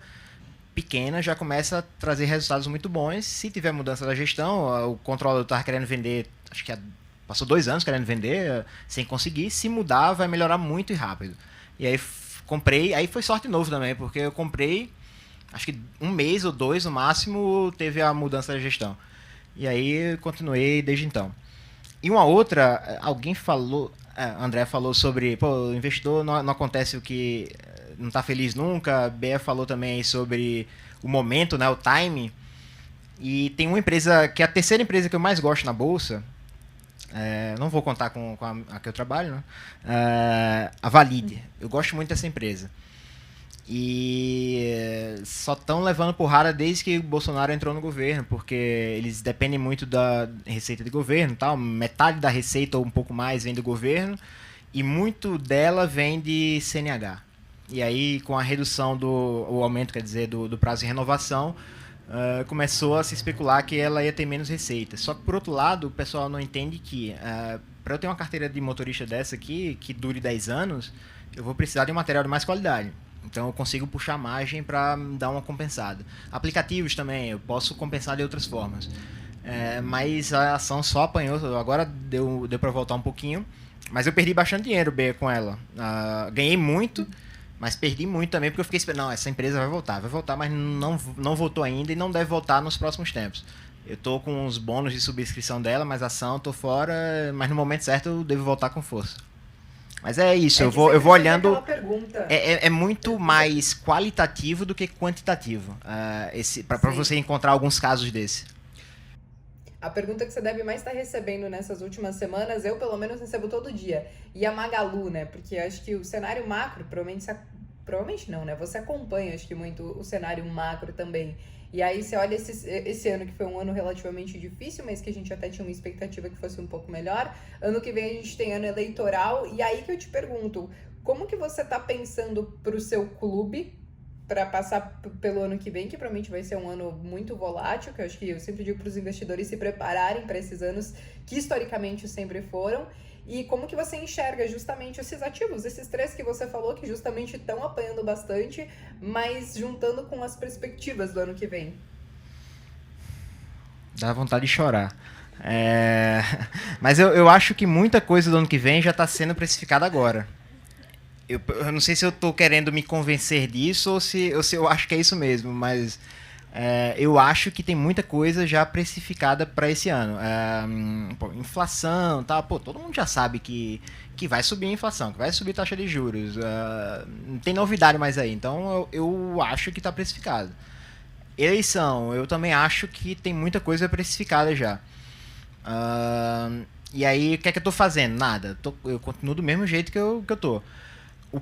pequena, já começa a trazer resultados muito bons. Se tiver mudança da gestão, o controlador estava querendo vender, acho que passou 2 anos querendo vender, sem conseguir. Se mudar, vai melhorar muito e rápido. E aí comprei, aí foi sorte novo também, porque eu comprei, acho que 1 mês ou 2 no máximo, teve a mudança da gestão. E aí continuei desde então. E uma outra, alguém falou, André falou sobre, o investidor não acontece o que não está feliz nunca. A Bea falou também sobre o momento, né, o timing. E tem uma empresa, que é a terceira empresa que eu mais gosto na Bolsa, não vou contar com a que eu trabalho, né? A Valide. Eu gosto muito dessa empresa. E só estão levando porrada desde que o Bolsonaro entrou no governo, porque eles dependem muito da receita de governo, tal. Metade da receita ou um pouco mais vem do governo e muito dela vem de CNH. E aí, com a redução o aumento, quer dizer, do prazo de renovação, começou a se especular que ela ia ter menos receita. Só que, por outro lado, o pessoal não entende que para eu ter uma carteira de motorista dessa aqui, que dure 10 anos, eu vou precisar de um material de mais qualidade. Então eu consigo puxar margem para dar uma compensada. Aplicativos também, eu posso compensar de outras formas. Mas a ação só apanhou, agora deu para voltar um pouquinho. Mas eu perdi bastante dinheiro com ela. Ganhei muito, mas perdi muito também, porque eu fiquei esperando, não, essa empresa vai voltar, mas não voltou ainda e não deve voltar nos próximos tempos. Eu tô com os bônus de subscrição dela, mas a ação eu tô fora, mas no momento certo eu devo voltar com força. Mas é isso, eu vou olhando. É muito mais qualitativo do que quantitativo. Para você encontrar alguns casos desse. A pergunta que você deve mais estar recebendo nessas últimas semanas, eu pelo menos recebo todo dia. E a Magalu, né? Porque acho que o cenário macro, provavelmente não, né? Você acompanha, acho que muito o cenário macro também. E aí você olha esse ano, que foi um ano relativamente difícil, mas que a gente até tinha uma expectativa que fosse um pouco melhor. Ano que vem a gente tem ano eleitoral. E aí que eu te pergunto, como que você tá pensando pro seu clube para passar pelo ano que vem, que provavelmente vai ser um ano muito volátil, que eu acho que eu sempre digo para os investidores se prepararem para esses anos que historicamente sempre foram, e como que você enxerga justamente esses ativos, esses três que você falou que justamente estão apanhando bastante, mas juntando com as perspectivas do ano que vem? Dá vontade de chorar. Mas eu acho que muita coisa do ano que vem já está sendo precificada agora. Eu não sei se eu estou querendo me convencer disso ou se eu acho que é isso mesmo, mas eu acho que tem muita coisa já precificada para esse ano. Inflação, tá? Todo mundo já sabe que vai subir a inflação, que vai subir a taxa de juros. Não tem novidade mais aí, então eu acho que está precificado. Eleição, eu também acho que tem muita coisa precificada já. E aí, o que é que eu estou fazendo? Nada. Eu continuo do mesmo jeito que eu estou. O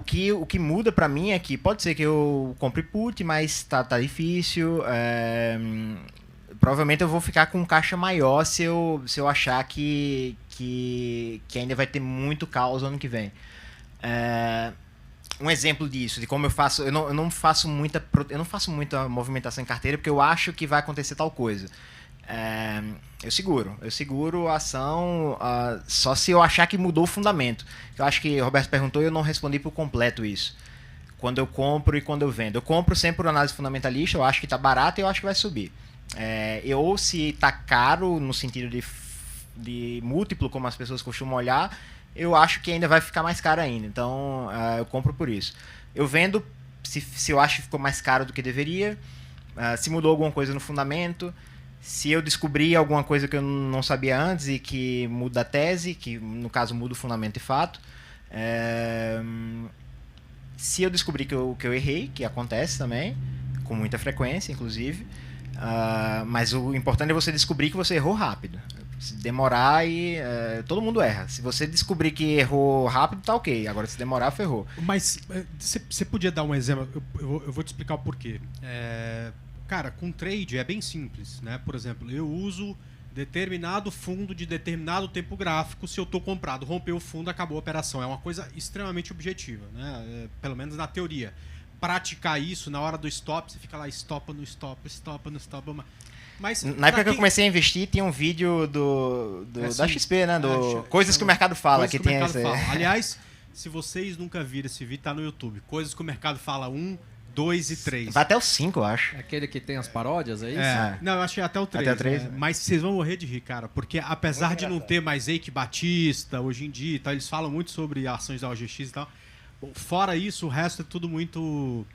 que muda pra mim é que pode ser que eu compre put, mas tá difícil. Provavelmente eu vou ficar com um caixa maior se eu achar que ainda vai ter muito caos ano que vem. Um exemplo disso, de como eu faço, eu não faço muita movimentação em carteira porque eu acho que vai acontecer tal coisa. Eu seguro a ação só se eu achar que mudou o fundamento. Eu acho que o Roberto perguntou e eu não respondi por completo isso. Quando eu compro e quando eu vendo. Eu compro sempre por análise fundamentalista, eu acho que está barato e eu acho que vai subir. Ou se está caro no sentido de múltiplo, como as pessoas costumam olhar, eu acho que ainda vai ficar mais caro ainda. Então eu compro por isso. Eu vendo se eu acho que ficou mais caro do que deveria, se mudou alguma coisa no fundamento. Se eu descobrir alguma coisa que eu não sabia antes e que muda a tese, que no caso muda o fundamento e fato. Se eu descobrir que eu errei, que acontece também, com muita frequência, inclusive. Mas o importante é você descobrir que você errou rápido. Se demorar todo mundo erra. Se você descobrir que errou rápido, tá ok. Agora, se demorar, ferrou. Mas você podia dar um exemplo? Eu vou te explicar o porquê. Cara, com trade é bem simples, né? Por exemplo, eu uso determinado fundo de determinado tempo gráfico. Se eu estou comprado, rompeu o fundo, acabou a operação. É uma coisa extremamente objetiva, né? Pelo menos na teoria. Praticar isso na hora do stop, você fica lá, estopa no stop. Mas na época que eu comecei a investir, tinha um vídeo da XP, né? Coisas que o mercado fala. Que tem essa. Aliás, se vocês nunca viram esse vídeo, tá no YouTube. Coisas que o mercado fala 1, 2 e 3. Vai até o 5, eu acho. Aquele que tem as paródias, é isso? Não, eu acho que é até o 3. Até o 3 né? Mas vocês vão morrer de rir, cara. Porque apesar de não ter mais Eike Batista hoje em dia, tá, eles falam muito sobre ações da OGX e tal. Fora isso, o resto é tudo muito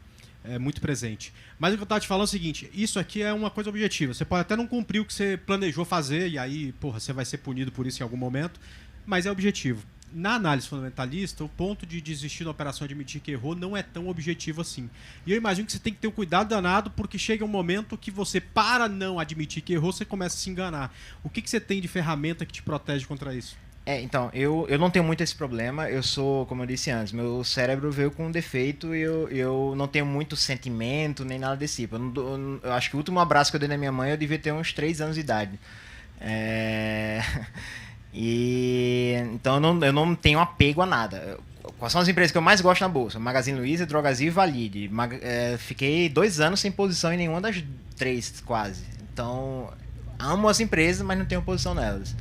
presente. Mas o que eu tava te falando é o seguinte, isso aqui é uma coisa objetiva. Você pode até não cumprir o que você planejou fazer, e aí, você vai ser punido por isso em algum momento, mas é objetivo. Na análise fundamentalista, o ponto de desistir da operação e admitir que errou não é tão objetivo assim. E eu imagino que você tem que ter um cuidado danado, porque chega um momento que você, para não admitir que errou, você começa a se enganar. O que você tem de ferramenta que te protege contra isso? Então, eu não tenho muito esse problema. Eu sou, como eu disse antes, meu cérebro veio com um defeito e eu não tenho muito sentimento nem nada desse tipo. Eu acho que o último abraço que eu dei na minha mãe eu devia ter uns 3 anos de idade. Então eu não tenho apego a nada. Quais são as empresas que eu mais gosto na bolsa? Magazine Luiza, Drogasil e Valide. Fiquei 2 anos sem posição em nenhuma das 3, quase. Então, amo as empresas, mas não tenho posição nelas.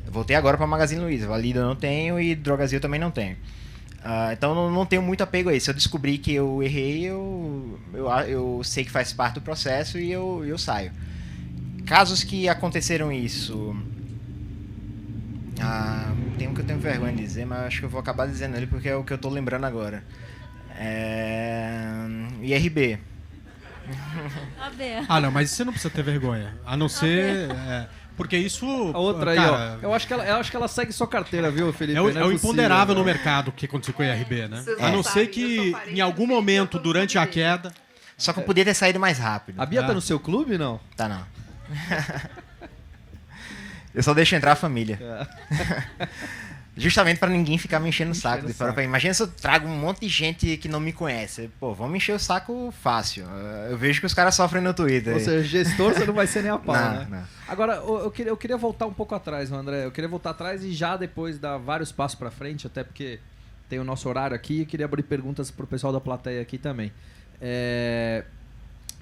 Eu voltei agora para Magazine Luiza. Valide eu não tenho e Drogasil eu também não tenho. Então, não tenho muito apego a isso. Se eu descobrir que eu errei, eu sei que faz parte do processo e eu saio. Casos que aconteceram isso... tem um que eu tenho vergonha de dizer, mas acho que eu vou acabar dizendo ele porque é o que eu tô lembrando agora. IRB. Ah, não, mas você não precisa ter vergonha. A não ser... porque isso... A outra cara, aí, ó. Eu acho que ela segue sua carteira, viu, Felipe? É o imponderável possível, no mercado que aconteceu com o IRB, né? Vocês A não não ser sabem, eu que sou parente em algum dele, momento, eu tô durante a tudo dele. queda... Só que eu podia ter saído mais rápido. A Bia tá no seu clube, não? Tá, não. Eu só deixo entrar a família. Justamente pra ninguém ficar me enchendo o saco. Imagina se eu trago um monte de gente que não me conhece. Pô, vão me encher o saco fácil. Eu vejo que os caras sofrem no Twitter. Ou seja, gestor você não vai ser nem a pau, né? Não. Agora, eu queria voltar um pouco atrás, André. Eu queria voltar atrás e já depois dar vários passos pra frente, até porque tem o nosso horário aqui e queria abrir perguntas pro pessoal da plateia aqui também.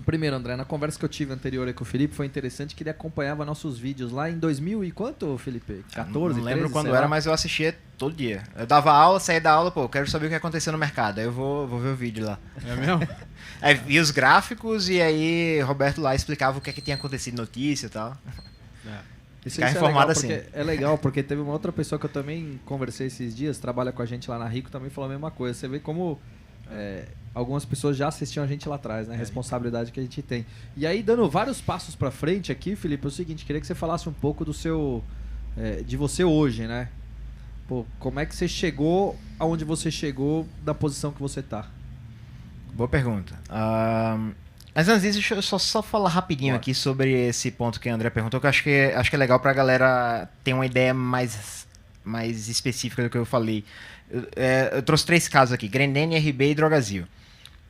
Primeiro, André, na conversa que eu tive anterior aí com o Felipe, foi interessante que ele acompanhava nossos vídeos lá em 2000 e quanto, Felipe? 14, Não lembro 13, quando sei era, lá. mas eu assistia todo dia. Eu dava aula, saía da aula, pô, quero saber o que aconteceu no mercado. Aí eu vou ver o vídeo lá. É mesmo? Aí vi os gráficos e aí Roberto lá explicava o que é que tinha acontecido, notícia e tal. Ficar informado assim. É legal, porque teve uma outra pessoa que eu também conversei esses dias, trabalha com a gente lá na Rico, também falou a mesma coisa. Você vê como algumas pessoas já assistiam a gente lá atrás, né? A responsabilidade que a gente tem. E aí, dando vários passos pra frente aqui, Felipe, é o seguinte, queria que você falasse um pouco do seu... de você hoje, né? Pô, como é que você chegou aonde você chegou da posição que você tá? Boa pergunta. Mas antes disso, deixa eu só falar rapidinho aqui sobre esse ponto que a André perguntou, que eu acho que é legal pra galera ter uma ideia mais específica do que eu falei. Eu trouxe 3 casos aqui, Grendene, RB e Drogasil.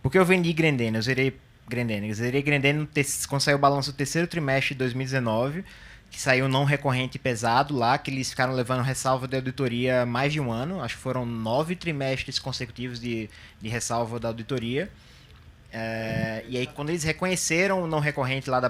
Por que eu vendi Grendene? Eu zerei Grendene quando saiu o balanço do terceiro trimestre de 2019, que saiu não recorrente pesado lá, que eles ficaram levando ressalva de auditoria mais de um ano. Acho que foram 9 trimestres consecutivos de ressalva da auditoria. E aí, quando eles reconheceram o não recorrente lá do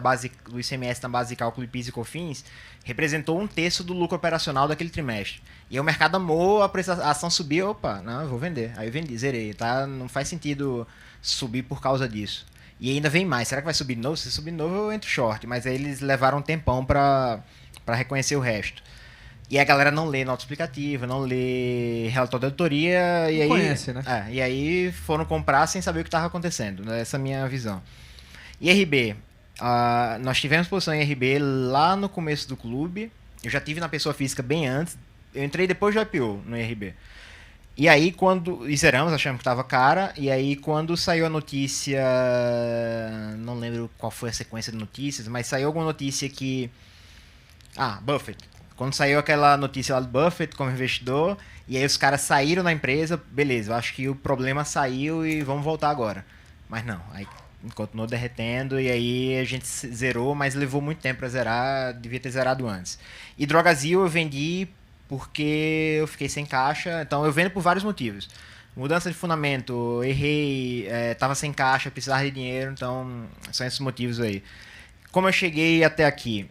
ICMS na base de cálculo de PIS e COFINS, representou 1/3 do lucro operacional daquele trimestre. E aí o mercado amou, a ação subiu, opa, não, eu vou vender. Aí eu vendi, zerei, tá? Não faz sentido subir por causa disso. E ainda vem mais, será que vai subir de novo? Se subir de novo eu entro short, mas aí eles levaram um tempão pra reconhecer o resto. E a galera não lê nota explicativa, não lê relatório da auditoria. E aí, conhece, né? E aí foram comprar sem saber o que estava acontecendo. Né? Essa é a minha visão. IRB. Nós tivemos posição em IRB lá no começo do clube. Eu já tive na pessoa física bem antes. Eu entrei depois do IPO no IRB. E aí e zeramos, achamos que estava cara. E aí quando saiu a notícia... Não lembro qual foi a sequência de notícias, mas saiu alguma notícia que... Buffett. Quando saiu aquela notícia lá do Buffett como investidor, e aí os caras saíram da empresa, beleza, eu acho que o problema saiu e vamos voltar agora. Mas não, aí continuou derretendo e aí a gente zerou, mas levou muito tempo pra zerar, devia ter zerado antes. E Drogasil eu vendi porque eu fiquei sem caixa, então eu vendo por vários motivos. Mudança de fundamento, errei, tava sem caixa, precisava de dinheiro, então são esses motivos aí. Como eu cheguei até aqui?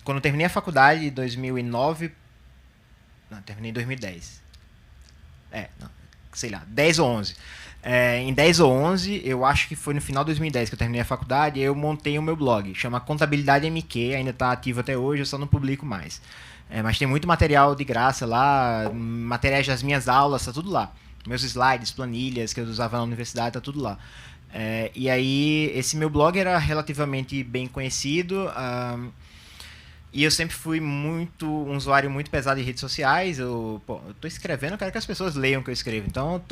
Quando eu terminei a faculdade em 2009... Não, terminei em 2010. 10 ou 11. Em 10 ou 11, eu acho que foi no final de 2010 que eu terminei a faculdade, eu montei o meu blog, chama Contabilidade MQ, ainda está ativo até hoje, eu só não publico mais. Mas tem muito material de graça lá, materiais das minhas aulas, tá tudo lá. Meus slides, planilhas que eu usava na universidade, tá tudo lá. E aí, esse meu blog era relativamente bem conhecido, e eu sempre fui um usuário muito pesado de redes sociais. Eu tô escrevendo, eu quero que as pessoas leiam o que eu escrevo, então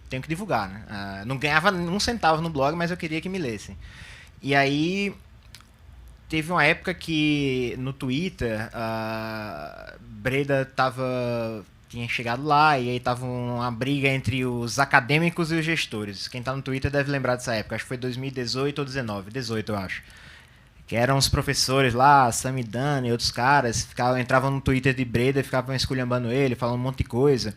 tenho que divulgar, né? Não ganhava um centavo no blog, mas eu queria que me lessem. E aí, teve uma época que no Twitter, Breda tinha chegado lá e aí tava uma briga entre os acadêmicos e os gestores. Quem tá no Twitter deve lembrar dessa época, acho que foi 2018 ou 2019, 18 eu acho. que eram os professores lá, Samidana e outros caras, entravam no Twitter de Breda e ficavam esculhambando ele, falando um monte de coisa.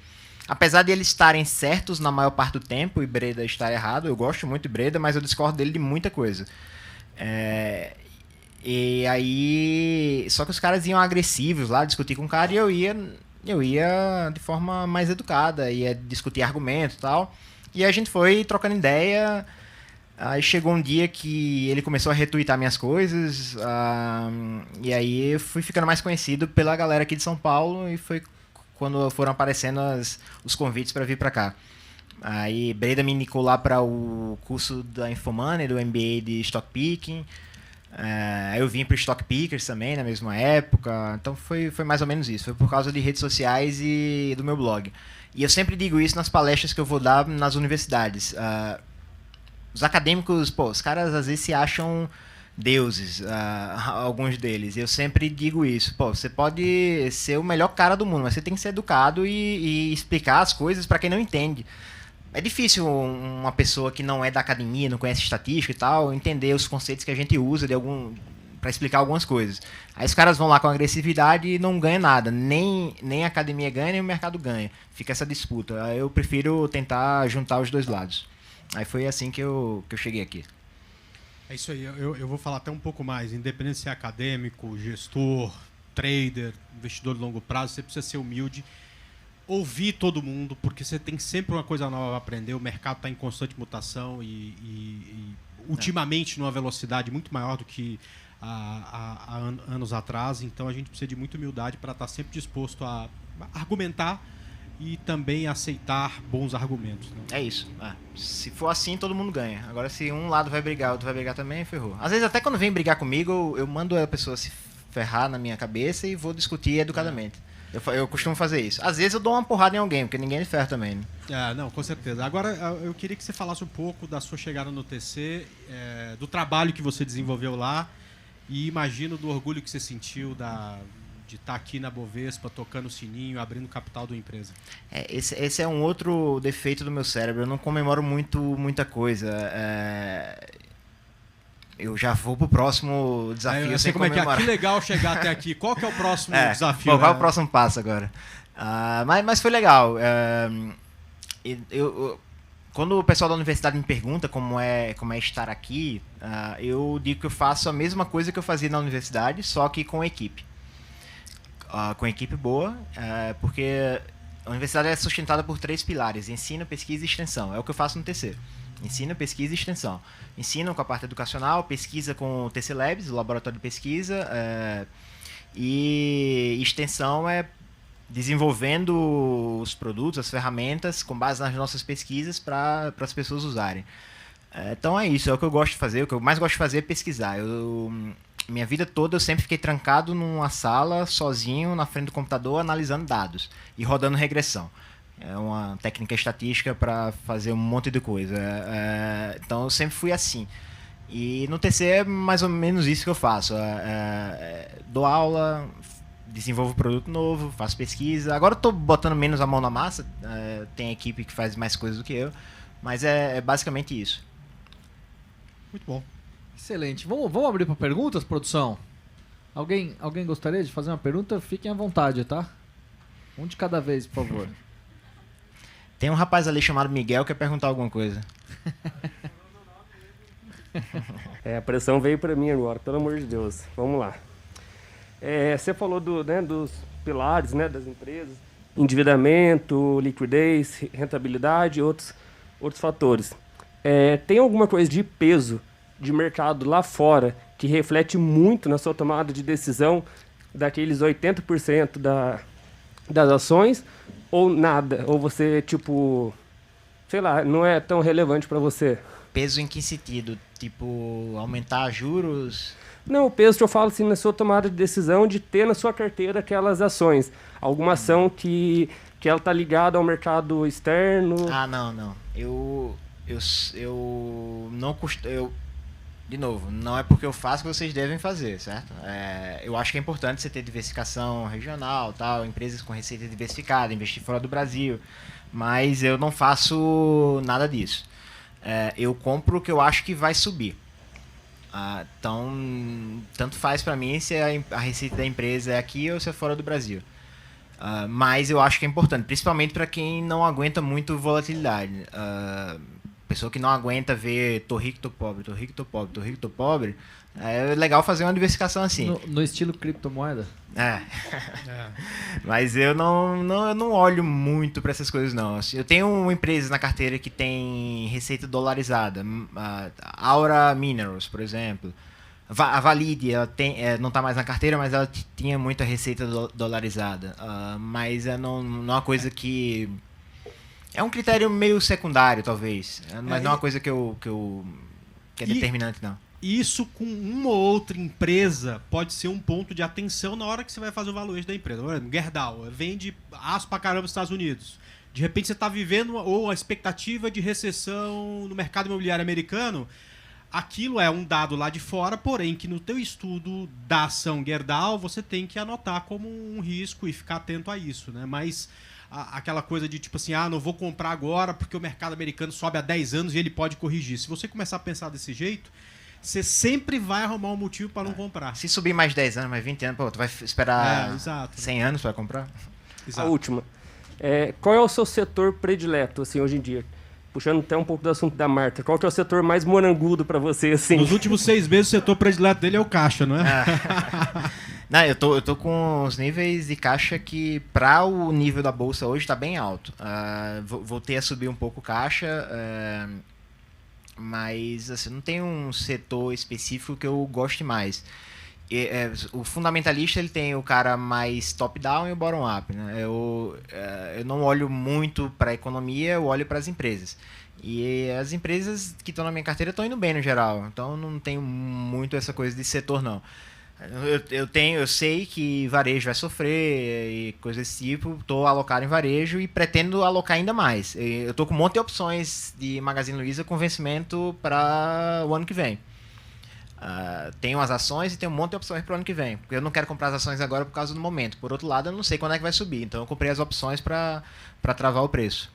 Apesar de eles estarem certos na maior parte do tempo e Breda estar errado, eu gosto muito de Breda, mas eu discordo dele de muita coisa. E aí... Só que os caras iam agressivos lá, discutir com o cara, e eu ia de forma mais educada, ia discutir argumento e tal. E a gente foi trocando ideia. Aí chegou um dia que ele começou a retweetar minhas coisas, e aí eu fui ficando mais conhecido pela galera aqui de São Paulo, e foi quando foram aparecendo os convites para vir para cá. Aí Breda me indicou lá para o curso da Infomoney, do MBA de Stock Picking. Eu vim para o Stock Pickers também na mesma época. Então foi mais ou menos isso. Foi por causa de redes sociais e do meu blog. E eu sempre digo isso nas palestras que eu vou dar nas universidades. Os acadêmicos, os caras às vezes se acham deuses, alguns deles. Eu sempre digo isso. Você pode ser o melhor cara do mundo, mas você tem que ser educado e explicar as coisas para quem não entende. É difícil uma pessoa que não é da academia, não conhece estatística e tal, entender os conceitos que a gente usa para explicar algumas coisas. Aí os caras vão lá com agressividade e não ganham nada. Nem a academia ganha, nem o mercado ganha. Fica essa disputa. Eu prefiro tentar juntar os dois lados. Aí foi assim que eu cheguei aqui. É isso aí. Eu vou falar até um pouco mais. Independente se é acadêmico, gestor, trader, investidor de longo prazo, você precisa ser humilde. Ouvir todo mundo, porque você tem sempre uma coisa nova a aprender. O mercado está em constante mutação e ultimamente numa velocidade muito maior do que há anos atrás. Então a gente precisa de muita humildade para estar sempre disposto a argumentar e também aceitar bons argumentos. Né? É isso. Se for assim, todo mundo ganha. Agora, se um lado vai brigar, outro vai brigar também, ferrou. Às vezes, até quando vem brigar comigo, eu mando a pessoa se ferrar na minha cabeça e vou discutir educadamente. Eu costumo fazer isso. Às vezes eu dou uma porrada em alguém, porque ninguém é de ferro também. Né? Não, com certeza. Agora, eu queria que você falasse um pouco da sua chegada no TC, do trabalho que você desenvolveu lá, e imagino do orgulho que você sentiu de estar aqui na Bovespa, tocando o sininho, abrindo o capital da empresa. Esse é um outro defeito do meu cérebro. Eu não comemoro muita coisa. Eu já vou pro próximo desafio sem comemorar. Que legal chegar até aqui. Qual que é o próximo desafio? Qual é o próximo passo agora? Mas foi legal. Quando o pessoal da universidade me pergunta como é estar aqui, eu digo que eu faço a mesma coisa que eu fazia na universidade, só que com equipe. Com equipe boa, porque a universidade é sustentada por 3 pilares: ensino, pesquisa e extensão. É o que eu faço no TC. Ensino, pesquisa e extensão. Ensino com a parte educacional, pesquisa com o TC Labs, o laboratório de pesquisa, e extensão é desenvolvendo os produtos, as ferramentas, com base nas nossas pesquisas para as pessoas usarem. Então é isso, é o que eu gosto de fazer. O que eu mais gosto de fazer é pesquisar. Minha vida toda eu sempre fiquei trancado numa sala, sozinho, na frente do computador, analisando dados e rodando regressão. É uma técnica estatística para fazer um monte de coisa. Então eu sempre fui assim. E no TC é mais ou menos isso que eu faço. Dou aula, desenvolvo produto novo, faço pesquisa. Agora eu estou botando menos a mão na massa. Tem equipe que faz mais coisas do que eu. Mas é basicamente isso. Muito bom. Excelente. Vamos abrir para perguntas, produção? Alguém gostaria de fazer uma pergunta? Fiquem à vontade, tá? Um de cada vez, por favor. Tem um rapaz ali chamado Miguel que quer perguntar alguma coisa. A pressão veio para mim agora, pelo amor de Deus. Vamos lá. Você falou dos pilares, né, das empresas: endividamento, liquidez, rentabilidade e outros fatores. Tem alguma coisa de peso de mercado lá fora que reflete muito na sua tomada de decisão daqueles 80% das ações, ou nada? Ou você, sei lá, não é tão relevante para você? Peso em que sentido? Tipo, aumentar juros? Não, o peso que eu falo assim, na sua tomada de decisão de ter na sua carteira aquelas ações. Alguma ação que ela está ligada ao mercado externo? Não. De novo, não é porque eu faço que vocês devem fazer, certo? Eu acho que é importante você ter diversificação regional, tal, empresas com receita diversificada, investir fora do Brasil, mas eu não faço nada disso. Eu compro o que eu acho que vai subir. Então, tanto faz para mim se a receita da empresa é aqui ou se é fora do Brasil. Mas eu acho que é importante, principalmente para quem não aguenta muito volatilidade. Pessoa que não aguenta ver tô rico, tô pobre, tô rico, tô pobre, tô rico, tô pobre. É legal fazer uma diversificação assim. No estilo criptomoeda? Mas eu não olho muito para essas coisas, não. Assim, eu tenho uma empresa na carteira que tem receita dolarizada. Aura Minerals, por exemplo. A Valide, ela não está mais na carteira, mas ela tinha muita receita dolarizada. Mas não é uma coisa que... É um critério meio secundário, talvez. Mas não é uma coisa que é determinante, não. Isso com uma ou outra empresa pode ser um ponto de atenção na hora que você vai fazer o valuation da empresa. Por exemplo, Gerdau vende aço pra caramba nos Estados Unidos. De repente você está vivendo ou a expectativa de recessão no mercado imobiliário americano. Aquilo é um dado lá de fora, porém que no teu estudo da ação Gerdau você tem que anotar como um risco e ficar atento a isso, né? Mas aquela coisa de tipo assim, não vou comprar agora porque o mercado americano sobe há 10 anos e ele pode corrigir. Se você começar a pensar desse jeito, você sempre vai arrumar um motivo para não comprar. Se subir mais 10 anos, mais 20 anos, tu vai esperar 100 anos para comprar? Exato. A última. Qual é o seu setor predileto, assim, hoje em dia? Puxando até um pouco do assunto da Marta. Qual que é o setor mais morangudo para você, assim? Nos últimos 6 meses, o setor predileto dele é o caixa, não é? Não, eu tô com os níveis de caixa que, para o nível da bolsa hoje, está bem alto. Voltei a subir um pouco o caixa, mas assim, não tem um setor específico que eu goste mais. O fundamentalista ele tem o cara mais top-down e o bottom-up, né? Eu não olho muito para a economia, eu olho para as empresas. E as empresas que estão na minha carteira estão indo bem no geral, então não tenho muito essa coisa de setor, não. Eu sei que varejo vai sofrer e coisas desse tipo, estou alocado em varejo e pretendo alocar ainda mais. Eu estou com um monte de opções de Magazine Luiza com vencimento para o ano que vem. Tenho as ações e tenho um monte de opções para o ano que vem, porque eu não quero comprar as ações agora por causa do momento. Por outro lado, eu não sei quando é que vai subir, então eu comprei as opções para travar o preço.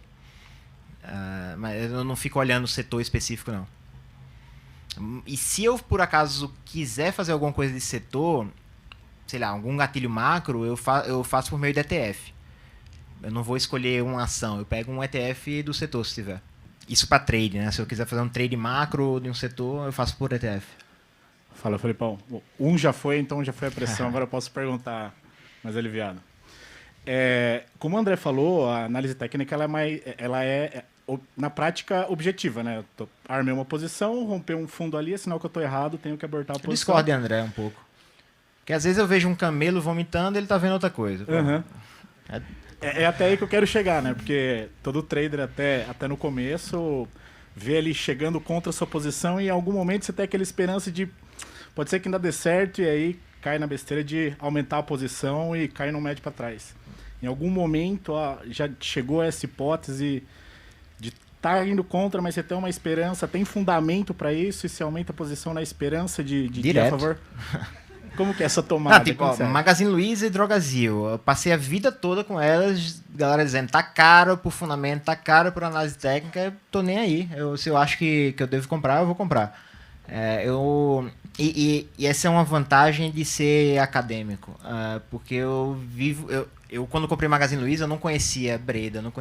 Mas eu não fico olhando o setor específico, não. E se eu, por acaso, quiser fazer alguma coisa de setor, sei lá, algum gatilho macro, eu faço por meio de ETF. Eu não vou escolher uma ação, eu pego um ETF do setor, se tiver. Isso para trade, né? Se eu quiser fazer um trade macro de um setor, eu faço por ETF. Fala, Felipão. Um já foi, então já foi a pressão, agora eu posso perguntar mais aliviado. Como o André falou, a análise técnica ela é na prática objetiva, né? Eu armei uma posição, romper um fundo ali, é sinal que eu estou errado, tenho que abortar a posição. Eu discordo de André um pouco. Porque às vezes eu vejo um camelo vomitando e ele tá vendo outra coisa. Uhum. É até aí que eu quero chegar, né? Porque todo trader até no começo vê ele chegando contra a sua posição e em algum momento você tem aquela esperança de pode ser que ainda dê certo e aí cai na besteira de aumentar a posição e cai no médio para trás. Em algum momento já chegou essa hipótese de estar indo contra, mas você tem uma esperança, tem fundamento para isso e você aumenta a posição na esperança de ir a favor? Como que é essa tomada? Não, tipo, Magazine Luiza e Drogasil. Eu passei a vida toda com elas, galera dizendo, tá caro por fundamento, tá caro por análise técnica, eu tô nem aí. Se eu acho que eu devo comprar, eu vou comprar. E essa é uma vantagem de ser acadêmico, porque eu quando comprei Magazine Luiza, eu não conhecia Breda, não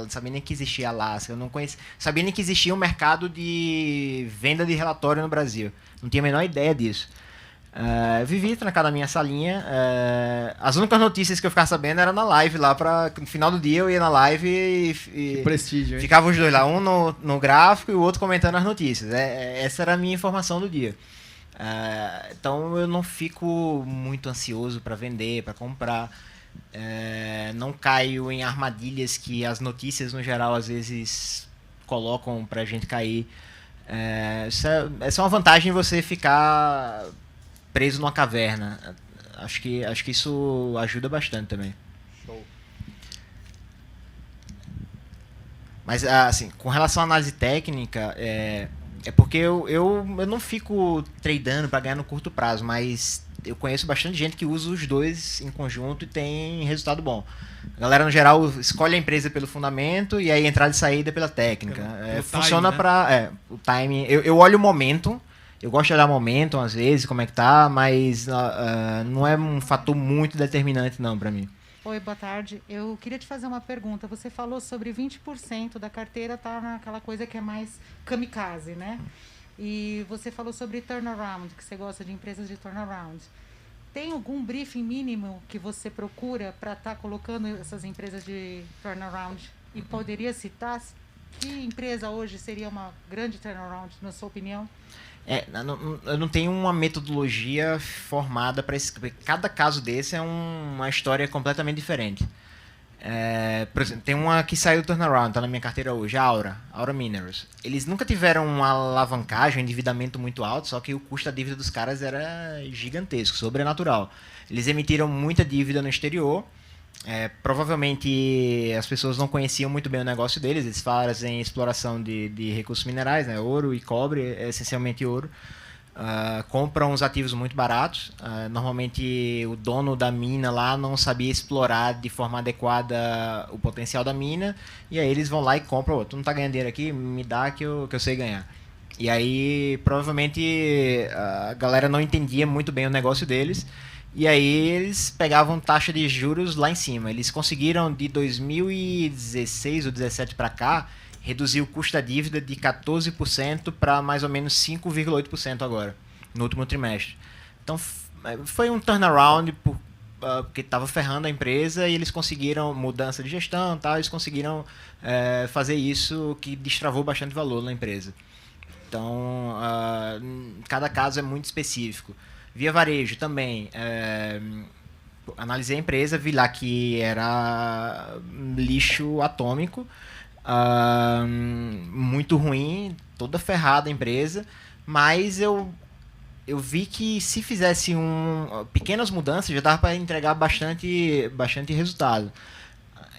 sabia nem que existia Alaska, eu não sabia nem que existia um mercado de venda de relatório no Brasil. Não tinha a menor ideia disso. Vivi trancado na minha salinha. As únicas notícias que eu ficava sabendo era na live lá, no final do dia eu ia na live e prestígio, ficava os dois lá, um no gráfico e o outro comentando as notícias. Essa era a minha informação do dia. Então eu não fico muito ansioso para vender, para comprar. Não caio em armadilhas que as notícias no geral às vezes colocam pra gente cair. Essa é uma vantagem, você ficar preso numa caverna. Acho que isso ajuda bastante também. Show. Mas assim, com relação à análise técnica, porque eu não fico tradando para ganhar no curto prazo, mas eu conheço bastante gente que usa os dois em conjunto e tem resultado bom. A galera, no geral, escolhe a empresa pelo fundamento e aí entrada e saída pela técnica. Pelo Funciona time, né? para o timing. Eu olho o momento Eu gosto de olhar momentum, às vezes, como é que tá, mas não é um fator muito determinante, não, para mim. Oi, boa tarde. Eu queria te fazer uma pergunta. Você falou sobre 20% da carteira tá naquela coisa que é mais kamikaze, né? E você falou sobre turnaround, que você gosta de empresas de turnaround. Tem algum briefing mínimo que você procura para estar colocando essas empresas de turnaround? E poderia citar que empresa hoje seria uma grande turnaround, na sua opinião? Eu não tenho uma metodologia formada para isso. Cada caso desse é uma história completamente diferente. Por exemplo, tem uma que saiu do turnaround, está na minha carteira hoje, a Aura Minerals. Eles nunca tiveram uma alavancagem, um endividamento muito alto, só que o custo da dívida dos caras era gigantesco, sobrenatural. Eles emitiram muita dívida no exterior. Provavelmente as pessoas não conheciam muito bem o negócio deles. Eles fazem exploração de recursos minerais, né? Ouro e cobre, essencialmente ouro. Compram os ativos muito baratos. Normalmente o dono da mina lá não sabia explorar de forma adequada o potencial da mina, e aí eles vão lá e compram. Tu não tá ganhando dinheiro aqui? Me dá que eu sei ganhar. E aí provavelmente a galera não entendia muito bem o negócio deles. E aí eles pegavam taxa de juros lá em cima. Eles conseguiram, de 2016 ou 2017 para cá, reduzir o custo da dívida de 14% para mais ou menos 5,8% agora, no último trimestre. Então foi um turnaround porque estava ferrando a empresa, e eles conseguiram, mudança de gestão, tal, eles conseguiram fazer isso, que destravou bastante valor na empresa. Então cada caso é muito específico. Via Varejo também, analisei a empresa, vi lá que era lixo atômico, muito ruim, toda ferrada a empresa, mas eu vi que se fizesse pequenas mudanças já dava para entregar bastante resultado.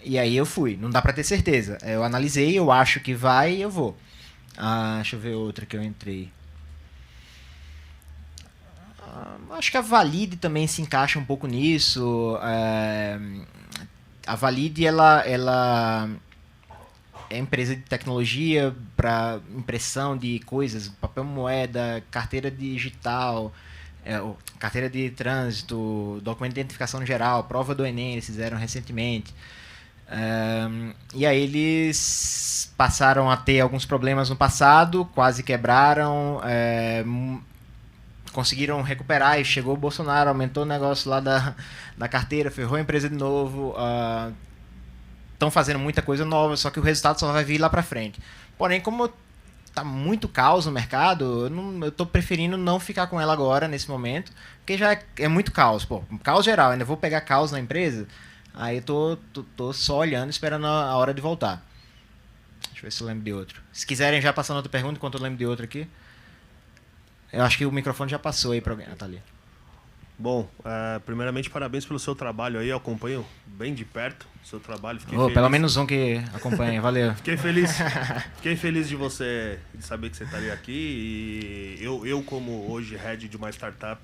E aí eu fui, não dá para ter certeza. Eu analisei, eu acho que vai e eu vou. Deixa eu ver outra que eu entrei. Acho que a Valide também se encaixa um pouco nisso. A Valide ela é empresa de tecnologia para impressão de coisas, papel moeda, carteira digital, carteira de trânsito, documento de identificação geral, prova do Enem, eles fizeram recentemente. E aí eles passaram a ter alguns problemas no passado, quase quebraram, conseguiram recuperar, e chegou o Bolsonaro, aumentou o negócio lá da carteira, ferrou a empresa de novo. Estão fazendo muita coisa nova, só que o resultado só vai vir lá pra frente. Porém, como tá muito caos no mercado, eu tô preferindo não ficar com ela agora, nesse momento, porque já é muito caos. Caos geral, ainda vou pegar caos na empresa, aí eu tô só olhando, esperando a hora de voltar. Deixa eu ver se eu lembro de outro. Se quiserem já passando outra pergunta, enquanto eu lembro de outro aqui. Eu acho que o microfone já passou aí para alguém. Tá ali. Bom, primeiramente, parabéns pelo seu trabalho aí. Eu acompanho bem de perto o seu trabalho. Pelo menos um que acompanha. Valeu. Fiquei feliz de saber que você estaria aqui. E eu como hoje head de uma startup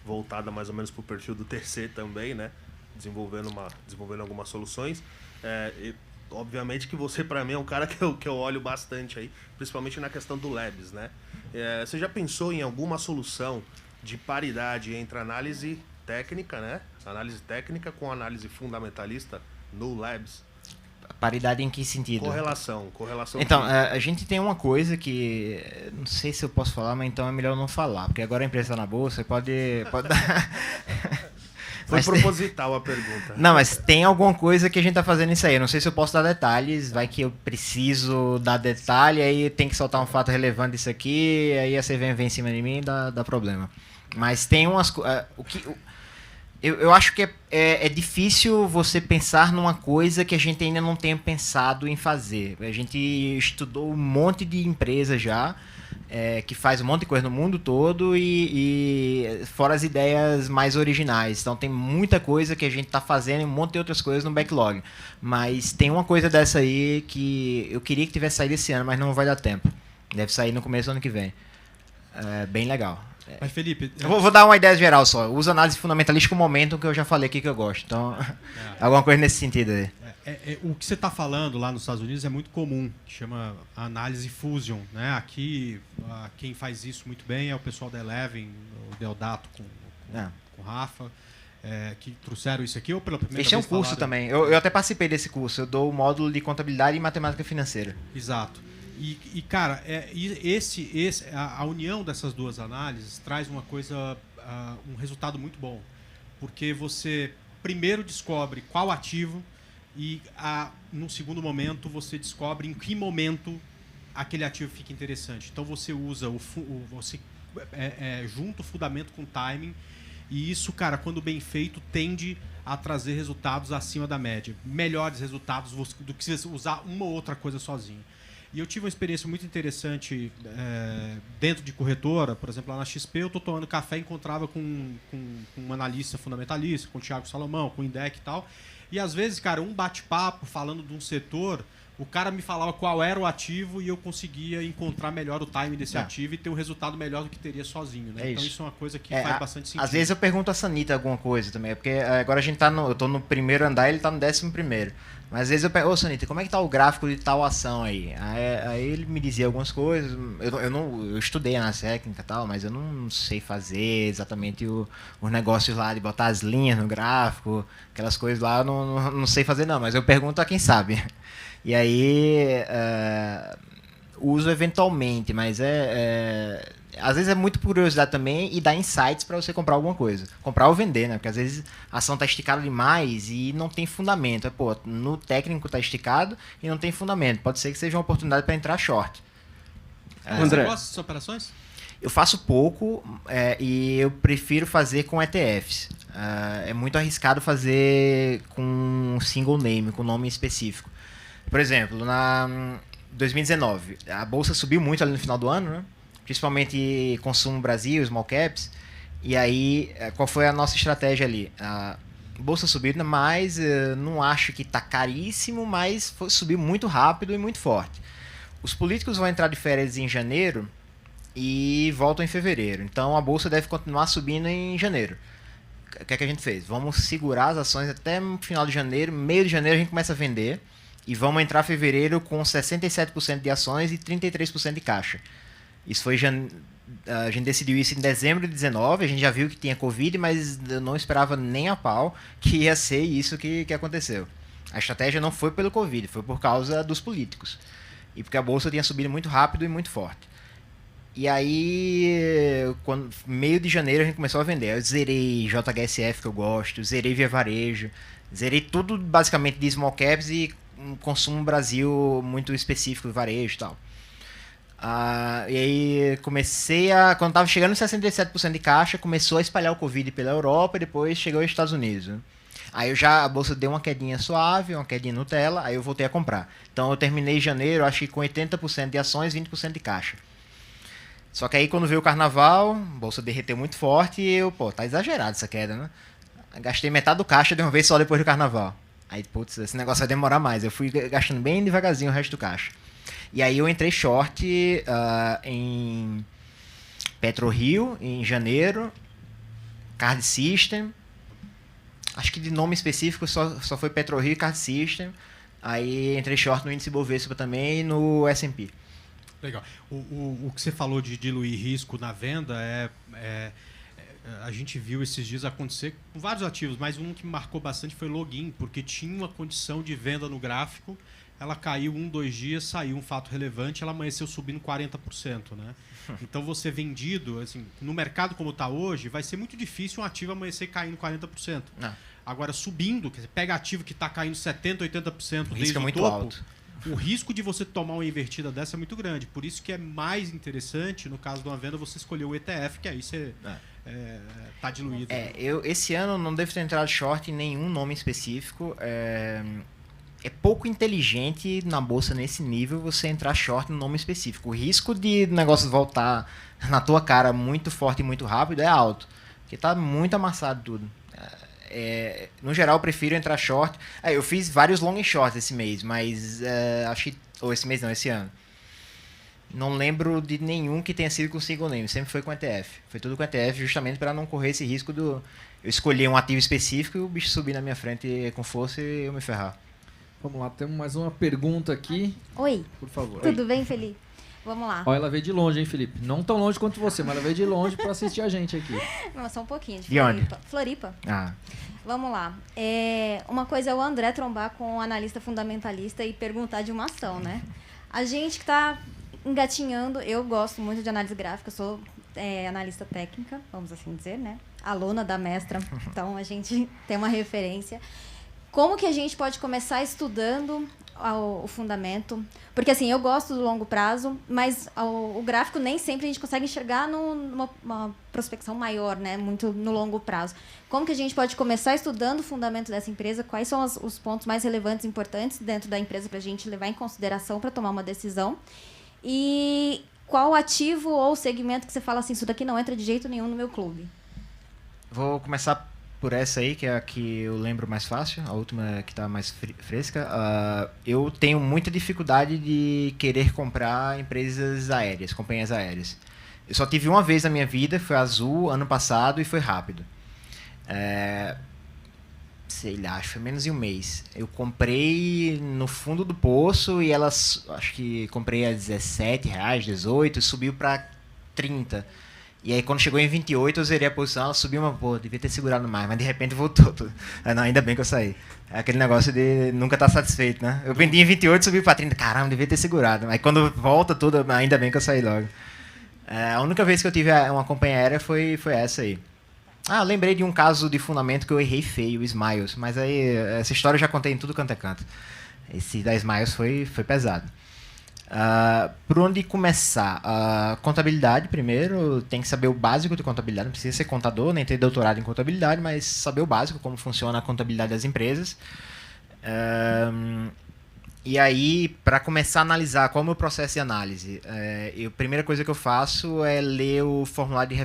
voltada mais ou menos para o perfil do TC também, né? Desenvolvendo algumas soluções. Obviamente que você, para mim, é um cara que eu olho bastante aí, principalmente na questão do Labs, né? Você já pensou em alguma solução de paridade entre análise técnica, né? Análise técnica com análise fundamentalista no Labs? Paridade em que sentido? Correlação. Então, a gente tem uma coisa que... Não sei se eu posso falar, mas então é melhor não falar. Porque agora a empresa está na bolsa, pode dar... Foi proposital a pergunta. Não, mas tem alguma coisa que a gente tá fazendo isso aí. Eu não sei se eu posso dar detalhes. Vai que eu preciso dar detalhe, aí tem que soltar um fato relevante disso aqui, aí a CVM vem em cima de mim e dá problema. Mas tem umas... Eu acho que é difícil você pensar numa coisa que a gente ainda não tenha pensado em fazer. A gente estudou um monte de empresas já, que faz um monte de coisa no mundo todo, e fora as ideias mais originais. Então tem muita coisa que a gente está fazendo e um monte de outras coisas no backlog. Mas tem uma coisa dessa aí que eu queria que tivesse saído esse ano, mas não vai dar tempo. Deve sair no começo do ano que vem. Bem legal. Mas, Felipe... Eu vou dar uma ideia geral só. Eu uso análise fundamentalista com o momento que eu já falei aqui que eu gosto. Então, alguma coisa nesse sentido aí. O que você está falando lá nos Estados Unidos é muito comum, que chama análise Fusion, né? Aqui, quem faz isso muito bem é o pessoal da Eleven, o Deodato com o Rafa, que trouxeram isso aqui, ou pela primeira vez Esse é um curso também. Eu até participei desse curso. Eu dou o módulo de contabilidade e matemática financeira. Exato. E cara, a união dessas duas análises traz uma coisa, um resultado muito bom. Porque você primeiro descobre qual ativo e, no segundo momento, você descobre em que momento aquele ativo fica interessante. Então, você usa você junta o fundamento com o timing, e isso, cara, quando bem feito, tende a trazer resultados acima da média. Melhores resultados do que você usar uma ou outra coisa sozinho. E eu tive uma experiência muito interessante dentro de corretora. Por exemplo, lá na XP, eu estou tomando café e encontrava com um analista fundamentalista, com o Thiago Salomão, com o Indec e tal. E às vezes, cara, um bate-papo falando de um setor, o cara me falava qual era o ativo e eu conseguia encontrar melhor o timing desse ativo e ter um resultado melhor do que teria sozinho, né? Então isso é uma coisa que faz bastante sentido. Às vezes eu pergunto a Sanita alguma coisa também, porque agora a gente eu tô no primeiro andar e ele tá no 11º. Mas às vezes eu pergunto, Sanita, como é que tá o gráfico de tal ação aí? Aí ele me dizia algumas coisas, eu estudei na técnica e tal, mas eu não sei fazer exatamente os negócios lá de botar as linhas no gráfico, aquelas coisas lá, eu não sei fazer não, mas eu pergunto a quem sabe. E aí, uso eventualmente, mas às vezes é muito curiosidade também e dá insights para você comprar alguma coisa. Comprar ou vender, né? Porque às vezes a ação tá esticada demais e não tem fundamento. No técnico tá esticado e não tem fundamento. Pode ser que seja uma oportunidade para entrar short. André, você gosta dessas operações? Eu faço pouco e eu prefiro fazer com ETFs. É muito arriscado fazer com single name, com nome específico. Por exemplo, na 2019, a bolsa subiu muito ali no final do ano, né? Principalmente Consumo Brasil, Small Caps. E aí, qual foi a nossa estratégia ali? A bolsa subiu, mas não acho que está caríssimo, mas subiu muito rápido e muito forte. Os políticos vão entrar de férias em janeiro e voltam em fevereiro. Então, a bolsa deve continuar subindo em janeiro. O que é que a gente fez? Vamos segurar as ações até no final de janeiro. Meio de janeiro a gente começa a vender. E vamos entrar em fevereiro com 67% de ações e 33% de caixa. Isso foi a gente decidiu isso em dezembro de 2019. A gente já viu que tinha Covid, mas eu não esperava nem a pau que ia ser isso que aconteceu. A estratégia não foi pelo Covid, foi por causa dos políticos. E porque a bolsa tinha subido muito rápido e muito forte. E aí, meio de janeiro a gente começou a vender. Eu zerei JHSF, que eu gosto, zerei Via Varejo, zerei tudo basicamente de Small Caps e um Consumo Brasil muito específico, varejo e tal. E aí quando estava chegando em 67% de caixa, começou a espalhar o Covid pela Europa e depois chegou aos Estados Unidos. Né? Aí a bolsa deu uma quedinha suave, uma quedinha Nutella, aí eu voltei a comprar. Então eu terminei janeiro, acho que com 80% de ações e 20% de caixa. Só que aí quando veio o carnaval, a bolsa derreteu muito forte e tá exagerado essa queda, né? Gastei metade do caixa de uma vez só depois do carnaval. Aí, putz, esse negócio vai demorar mais. Eu fui gastando bem devagarzinho o resto do caixa. E aí eu entrei short em PetroRio, em janeiro, Card System. Acho que de nome específico só foi PetroRio e Card System. Aí entrei short no índice Bovespa também e no S&P. Legal. O que você falou de diluir risco na venda a gente viu esses dias acontecer com vários ativos, mas um que me marcou bastante foi Login, porque tinha uma condição de venda no gráfico, ela caiu 2 dias, saiu um fato relevante, ela amanheceu subindo 40%, né? Então você vendido, assim, no mercado como está hoje, vai ser muito difícil um ativo amanhecer caindo 40%. Não. Agora, subindo, quer dizer, pega ativo que está caindo 70%, 80% desde o topo, alto. O risco de você tomar uma invertida dessa é muito grande. Por isso que é mais interessante, no caso de uma venda, você escolher o ETF, que aí você tá diluído. Eu esse ano não devo ter entrado short em nenhum nome específico. É pouco inteligente na bolsa nesse nível você entrar short no nome específico. O risco de o negócio voltar na tua cara muito forte e muito rápido é alto. Porque tá muito amassado tudo. No geral, eu prefiro entrar short. Eu fiz vários long shorts esse mês, mas acho que... Ou esse mês não, esse ano. Não lembro de nenhum que tenha sido com single name, sempre foi com ETF. Foi tudo com ETF, justamente para não correr esse risco do eu escolher um ativo específico e o bicho subir na minha frente com força e eu me ferrar. Vamos lá, temos mais uma pergunta aqui. Oi. Por favor. Tudo bem, Felipe? Vamos lá. Ó, ela veio de longe, hein, Felipe? Não tão longe quanto você, mas ela veio de longe para assistir a gente aqui. Não, só um pouquinho. De De onde? Floripa. Ah. Vamos lá. Uma coisa é o André trombar com um analista fundamentalista e perguntar de uma ação, né? A gente que está engatinhando, eu gosto muito de análise gráfica, sou analista técnica, vamos assim dizer, né? Aluna da mestra, então a gente tem uma referência. Como que a gente pode começar estudando o fundamento? Porque, assim, eu gosto do longo prazo, mas o gráfico nem sempre a gente consegue enxergar numa prospecção maior, né? Muito no longo prazo. Como que a gente pode começar estudando o fundamento dessa empresa? Quais são os pontos mais relevantes e importantes dentro da empresa para a gente levar em consideração para tomar uma decisão? E qual ativo ou segmento que você fala assim, isso daqui não entra de jeito nenhum no meu clube? Vou começar por essa aí, que é a que eu lembro mais fácil, a última que está mais fresca. Eu tenho muita dificuldade de querer comprar empresas aéreas, companhias aéreas. Eu só tive uma vez na minha vida, foi a Azul, ano passado, e foi rápido. Sei lá, acho que foi menos de um mês. Eu comprei no fundo do poço e elas, acho que comprei a R$17, 18, subiu para 30. E aí, quando chegou em 28, eu zerei a posição, ela subiu, mas, pô, devia ter segurado mais, mas de repente voltou tudo. Não, ainda bem que eu saí. É aquele negócio de nunca estar satisfeito, né? Eu vendi em 28, subiu para 30, caramba, devia ter segurado. Aí quando volta tudo, ainda bem que eu saí logo. A única vez que eu tive uma companhia aérea foi essa aí. Lembrei de um caso de fundamento que eu errei feio, o Smiles, mas aí essa história eu já contei em tudo quanto é canto. Esse da Smiles foi pesado. Por onde começar? Contabilidade primeiro, tem que saber o básico de contabilidade, não precisa ser contador, nem ter doutorado em contabilidade, mas saber o básico, como funciona a contabilidade das empresas. E aí, para começar a analisar qual é o meu processo de análise, a primeira coisa que eu faço é ler o formulário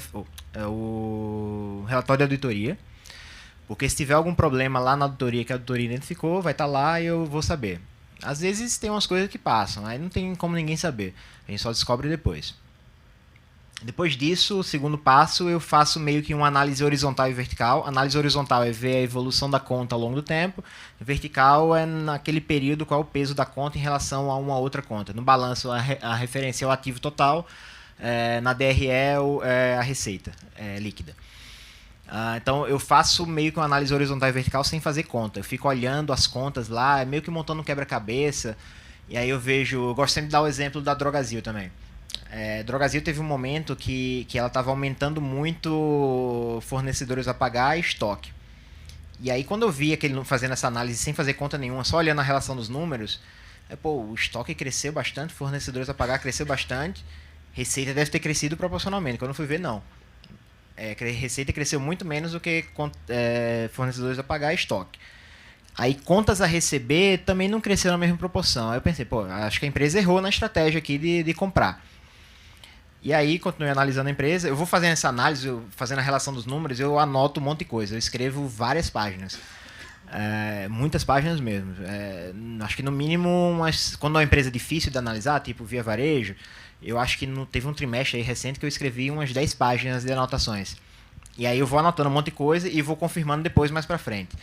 o relatório de auditoria, porque se tiver algum problema lá na auditoria que a auditoria identificou, vai estar lá e eu vou saber. Às vezes tem umas coisas que passam, aí não tem como ninguém saber. A gente só descobre depois. Depois disso, o segundo passo, eu faço meio que uma análise horizontal e vertical. Análise horizontal é ver a evolução da conta ao longo do tempo. Vertical é naquele período qual é o peso da conta em relação a uma outra conta. No balanço, a referência é o ativo total. Na DRE é a receita líquida. Então, eu faço meio que uma análise horizontal e vertical sem fazer conta. Eu fico olhando as contas lá, meio que montando um quebra-cabeça. E aí eu gosto sempre de dar o exemplo da Drogasil também. Drogasil teve um momento que ela estava aumentando muito fornecedores a pagar e estoque. E aí, quando eu vi aquele fazendo essa análise sem fazer conta nenhuma, só olhando a relação dos números, o estoque cresceu bastante, fornecedores a pagar cresceu bastante, receita deve ter crescido proporcionalmente. Quando eu fui ver, não. Receita cresceu muito menos do que fornecedores a pagar e estoque. Aí contas a receber também não cresceram na mesma proporção. Aí eu pensei, acho que a empresa errou na estratégia aqui de comprar. E aí, continuei analisando a empresa. Eu vou fazendo essa análise, fazendo a relação dos números, eu anoto um monte de coisa. Eu escrevo várias páginas. Muitas páginas mesmo. Acho que no mínimo, quando é uma empresa difícil de analisar, tipo Via Varejo, eu acho que teve um trimestre aí recente que eu escrevi umas 10 páginas de anotações. E aí eu vou anotando um monte de coisa e vou confirmando depois mais pra frente.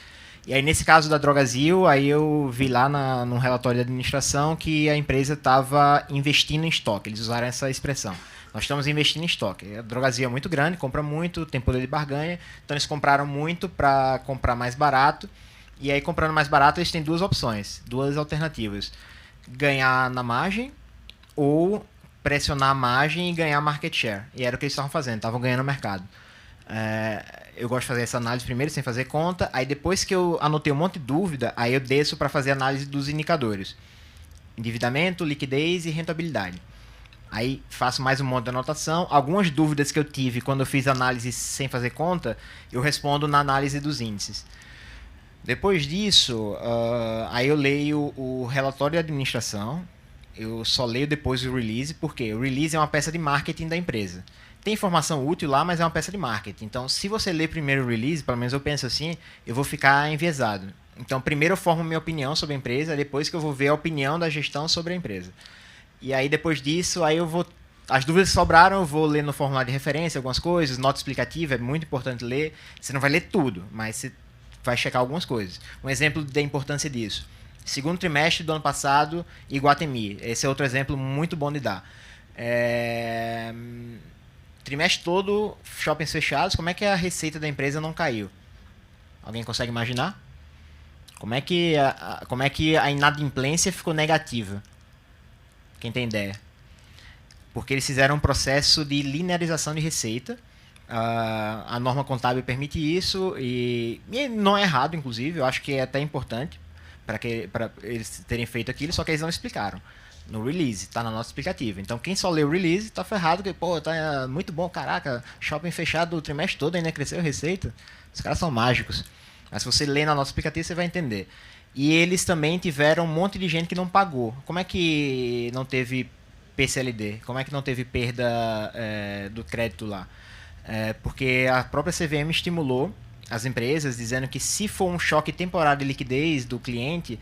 E aí nesse caso da Drogasil, aí eu vi lá no relatório de administração que a empresa estava investindo em estoque. Eles usaram essa expressão. Nós estamos investindo em estoque. A Drogasil é muito grande, compra muito, tem poder de barganha. Então eles compraram muito para comprar mais barato. E aí comprando mais barato eles têm duas opções, duas alternativas. Ganhar na margem ou pressionar a margem e ganhar market share. E era o que eles estavam fazendo, estavam ganhando o mercado. Eu gosto de fazer essa análise primeiro, sem fazer conta. Aí depois que eu anotei um monte de dúvida, aí eu desço para fazer a análise dos indicadores. Endividamento, liquidez e rentabilidade. Aí faço mais um monte de anotação. Algumas dúvidas que eu tive quando eu fiz análise sem fazer conta, eu respondo na análise dos índices. Depois disso, aí eu leio o relatório de administração. Eu só leio depois o release, porque o release é uma peça de marketing da empresa. Tem informação útil lá, mas é uma peça de marketing. Então, se você ler primeiro o release, pelo menos eu penso assim, eu vou ficar enviesado. Então, primeiro eu formo minha opinião sobre a empresa, depois que eu vou ver a opinião da gestão sobre a empresa. E aí depois disso, aí eu vou... As dúvidas que sobraram, eu vou ler no formulário de referência algumas coisas, nota explicativa, é muito importante ler. Você não vai ler tudo, mas você vai checar algumas coisas. Um exemplo da importância disso. Segundo trimestre do ano passado, Iguatemi. Esse é outro exemplo muito bom de dar. Trimestre todo, shoppings fechados, como é que a receita da empresa não caiu? Alguém consegue imaginar? Como é que a inadimplência ficou negativa? Quem tem ideia? Porque eles fizeram um processo de linearização de receita. A norma contábil permite isso e não é errado, inclusive. Eu acho que é até importante para eles terem feito aquilo, só que eles não explicaram. No release, tá na nota explicativa. Então, quem só lê o release tá ferrado, que, pô, tá muito bom, caraca, shopping fechado o trimestre todo, ainda cresceu a receita. Os caras são mágicos. Mas se você lê na nota explicativa, você vai entender. E eles também tiveram um monte de gente que não pagou. Como é que não teve PCLD? Como é que não teve perda do crédito lá? Porque a própria CVM estimulou as empresas, dizendo que se for um choque temporário de liquidez do cliente,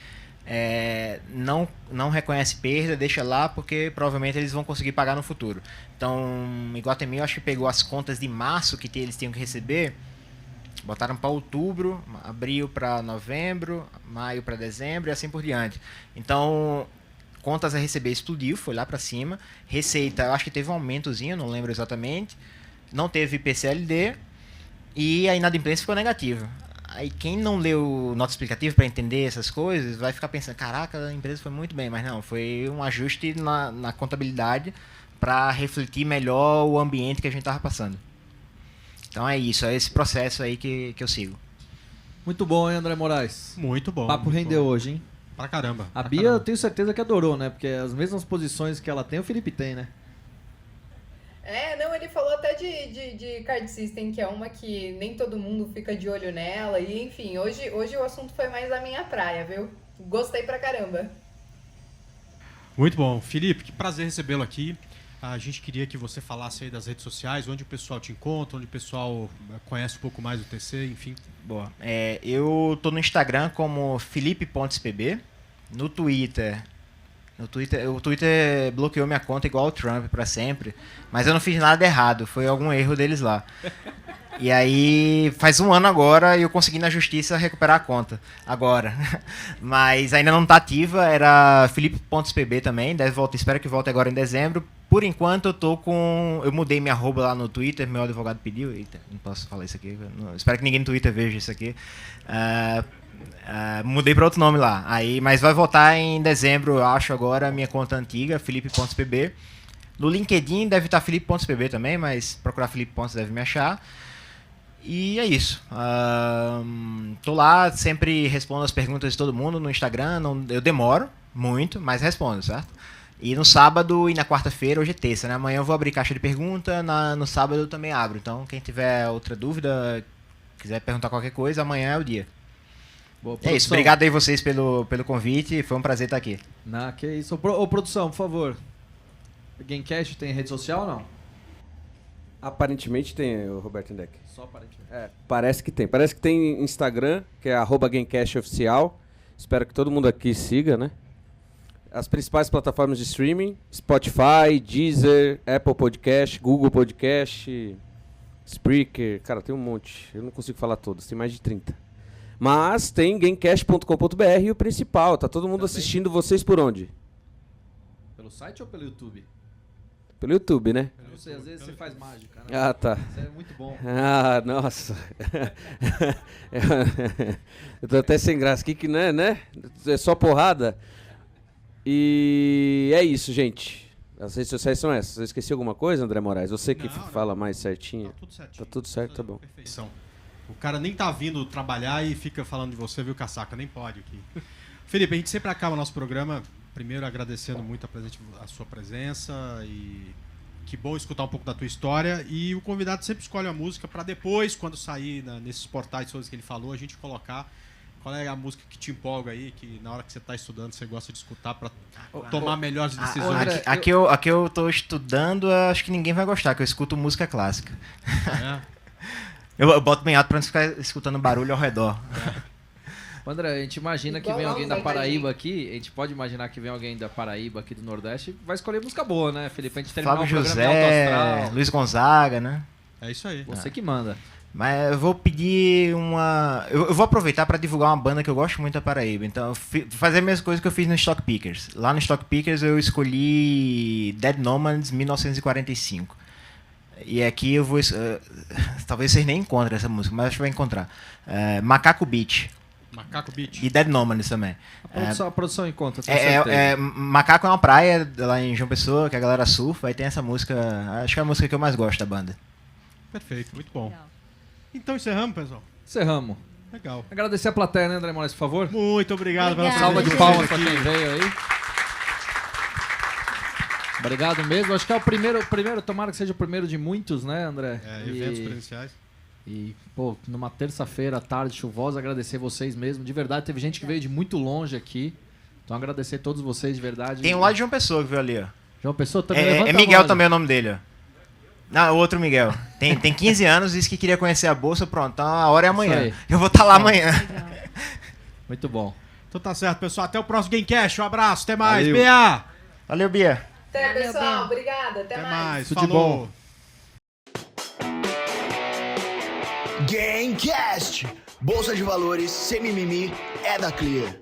não reconhece perda, deixa lá, porque provavelmente eles vão conseguir pagar no futuro. Então, Iguatemi, eu acho que pegou as contas de março que eles tinham que receber, botaram para outubro, abril para novembro, maio para dezembro e assim por diante. Então, contas a receber explodiu, foi lá para cima. Receita, eu acho que teve um aumentozinho, não lembro exatamente. Não teve PCLD e a inadimplência ficou negativa. Aí quem não leu nota explicativa para entender essas coisas vai ficar pensando, caraca, a empresa foi muito bem, mas não, foi um ajuste na contabilidade para refletir melhor o ambiente que a gente estava passando. Então é isso, é esse processo aí que eu sigo. Muito bom, hein, André Moraes? Muito bom. O papo muito rendeu bom. hoje, hein? Pra caramba. A Bia, eu tenho certeza que adorou, né? Porque as mesmas posições que ela tem, o Felipe tem, né? Não, ele falou até de Card System, que é uma que nem todo mundo fica de olho nela. E enfim, hoje o assunto foi mais a minha praia, viu? Gostei pra caramba. Muito bom. Felipe, que prazer recebê-lo aqui. A gente queria que você falasse aí das redes sociais, onde o pessoal te encontra, onde o pessoal conhece um pouco mais do TC, enfim. Boa. Eu tô no Instagram como Felipe.pb, no Twitter. O Twitter bloqueou minha conta igual o Trump pra sempre, mas eu não fiz nada errado, foi algum erro deles lá. E aí, faz um ano agora e eu consegui na justiça recuperar a conta. Agora. Mas ainda não tá ativa, era Felipe.pb também, espero que volte agora em dezembro. Por enquanto eu mudei minha arroba lá no Twitter, meu advogado pediu. Eita, não posso falar isso aqui. Espero que ninguém no Twitter veja isso aqui. Mudei para outro nome lá. Mas vai voltar em dezembro, eu acho agora, a minha conta antiga, Felipe.pb. No LinkedIn deve estar Felipe.pb também, mas procurar Felipe deve me achar. E é isso. Tô lá, sempre respondo as perguntas de todo mundo no Instagram. Eu demoro muito, mas respondo, certo? E no sábado e na quarta-feira, hoje é terça, né? Amanhã eu vou abrir caixa de pergunta, no sábado eu também abro. Então, quem tiver outra dúvida, quiser perguntar qualquer coisa, amanhã é o dia. Boa, é isso, obrigado aí vocês pelo convite, foi um prazer estar aqui. Que isso. Ô, produção, por favor. Gamecast tem rede social ou não? Aparentemente tem, o Roberto Indec. Só aparentemente. Parece que tem. Parece que tem Instagram, que é @GameCastOficial. Espero que todo mundo aqui siga, né? As principais plataformas de streaming: Spotify, Deezer, Apple Podcast, Google Podcast, Spreaker. Cara, tem um monte. Eu não consigo falar todos, tem mais de 30. Mas tem Gamecast.com.br e o principal. Tá todo mundo assistindo vocês por onde? Pelo site ou pelo YouTube? Pelo YouTube, né? Eu não sei, às vezes você faz mágica, né? Ah, tá. Isso é muito bom. Ah, nossa. Eu tô até sem graça aqui, que não é, né? É só porrada. E é isso, gente. As redes sociais são essas. Eu esqueci alguma coisa, André Moraes? Você que fala mais certinho. Tá tudo certinho. Tá tudo certo, tá bom. Perfeição. O cara nem tá vindo trabalhar e fica falando de você, viu, Casaca? Nem pode aqui. Felipe, a gente sempre acaba o nosso programa, primeiro agradecendo muito a sua presença e que bom escutar um pouco da tua história. E o convidado sempre escolhe a música para depois, quando sair nesses portais todos que ele falou, a gente colocar qual é a música que te empolga aí, que na hora que você tá estudando você gosta de escutar para tomar melhores decisões. Aqui eu tô estudando, acho que ninguém vai gostar, que eu escuto música clássica. Eu boto bem alto pra não ficar escutando barulho ao redor. André, a gente imagina que Igual vem lá alguém no da Mercadinho. Paraíba aqui, a gente pode imaginar que vem alguém da Paraíba aqui do Nordeste, vai escolher música boa, né, Felipe? A gente terminar Flávio o programa em alto José, astral. Luiz Gonzaga, né? É isso aí. Você que manda. Mas eu vou pedir uma... Eu vou aproveitar para divulgar uma banda que eu gosto muito da Paraíba. Então, fazer a mesma coisa que eu fiz no Stock Pickers. Lá no Stock Pickers eu escolhi Dead Nomads 1945. E aqui eu vou... talvez vocês nem encontrem essa música, mas acho que vai encontrar. Macaco Beach. Macaco Beach. E Dead Nomads também. A produção encontra, tenho certeza. Macaco é uma praia lá em João Pessoa, que a galera surfa. Aí tem essa música... Acho que é a música que eu mais gosto da banda. Perfeito, muito bom. Legal. Então encerramos, pessoal. Encerramos. Legal. Agradecer a plateia, né, André Moraes, por favor? Muito obrigado pela Salva de presença palmas pra aqui. quem veio aí. Obrigado mesmo. Acho que é o primeiro, tomara que seja o primeiro de muitos, né, André? Eventos presenciais. E, pô, numa terça-feira, tarde, chuvosa, agradecer vocês mesmo. De verdade, teve gente que veio de muito longe aqui. Então, agradecer a todos vocês, de verdade. Tem um lá de João Pessoa que veio ali, ó. João Pessoa também levanta É a Miguel mão, também é o nome dele, ó. Não, o outro Miguel. Tem 15 anos, disse que queria conhecer a bolsa. Pronto, então a hora é amanhã. aí. Eu vou estar lá amanhã. Muito bom. Então tá certo, pessoal. Até o próximo Gamecast. Um abraço. Até mais. Valeu. Bia. Valeu, Bia. Até, Valeu, pessoal. Ben. Obrigada. Até Até mais. mais. Tudo de Falou. Gamecast. Bolsa de valores sem mimimi é da Clear.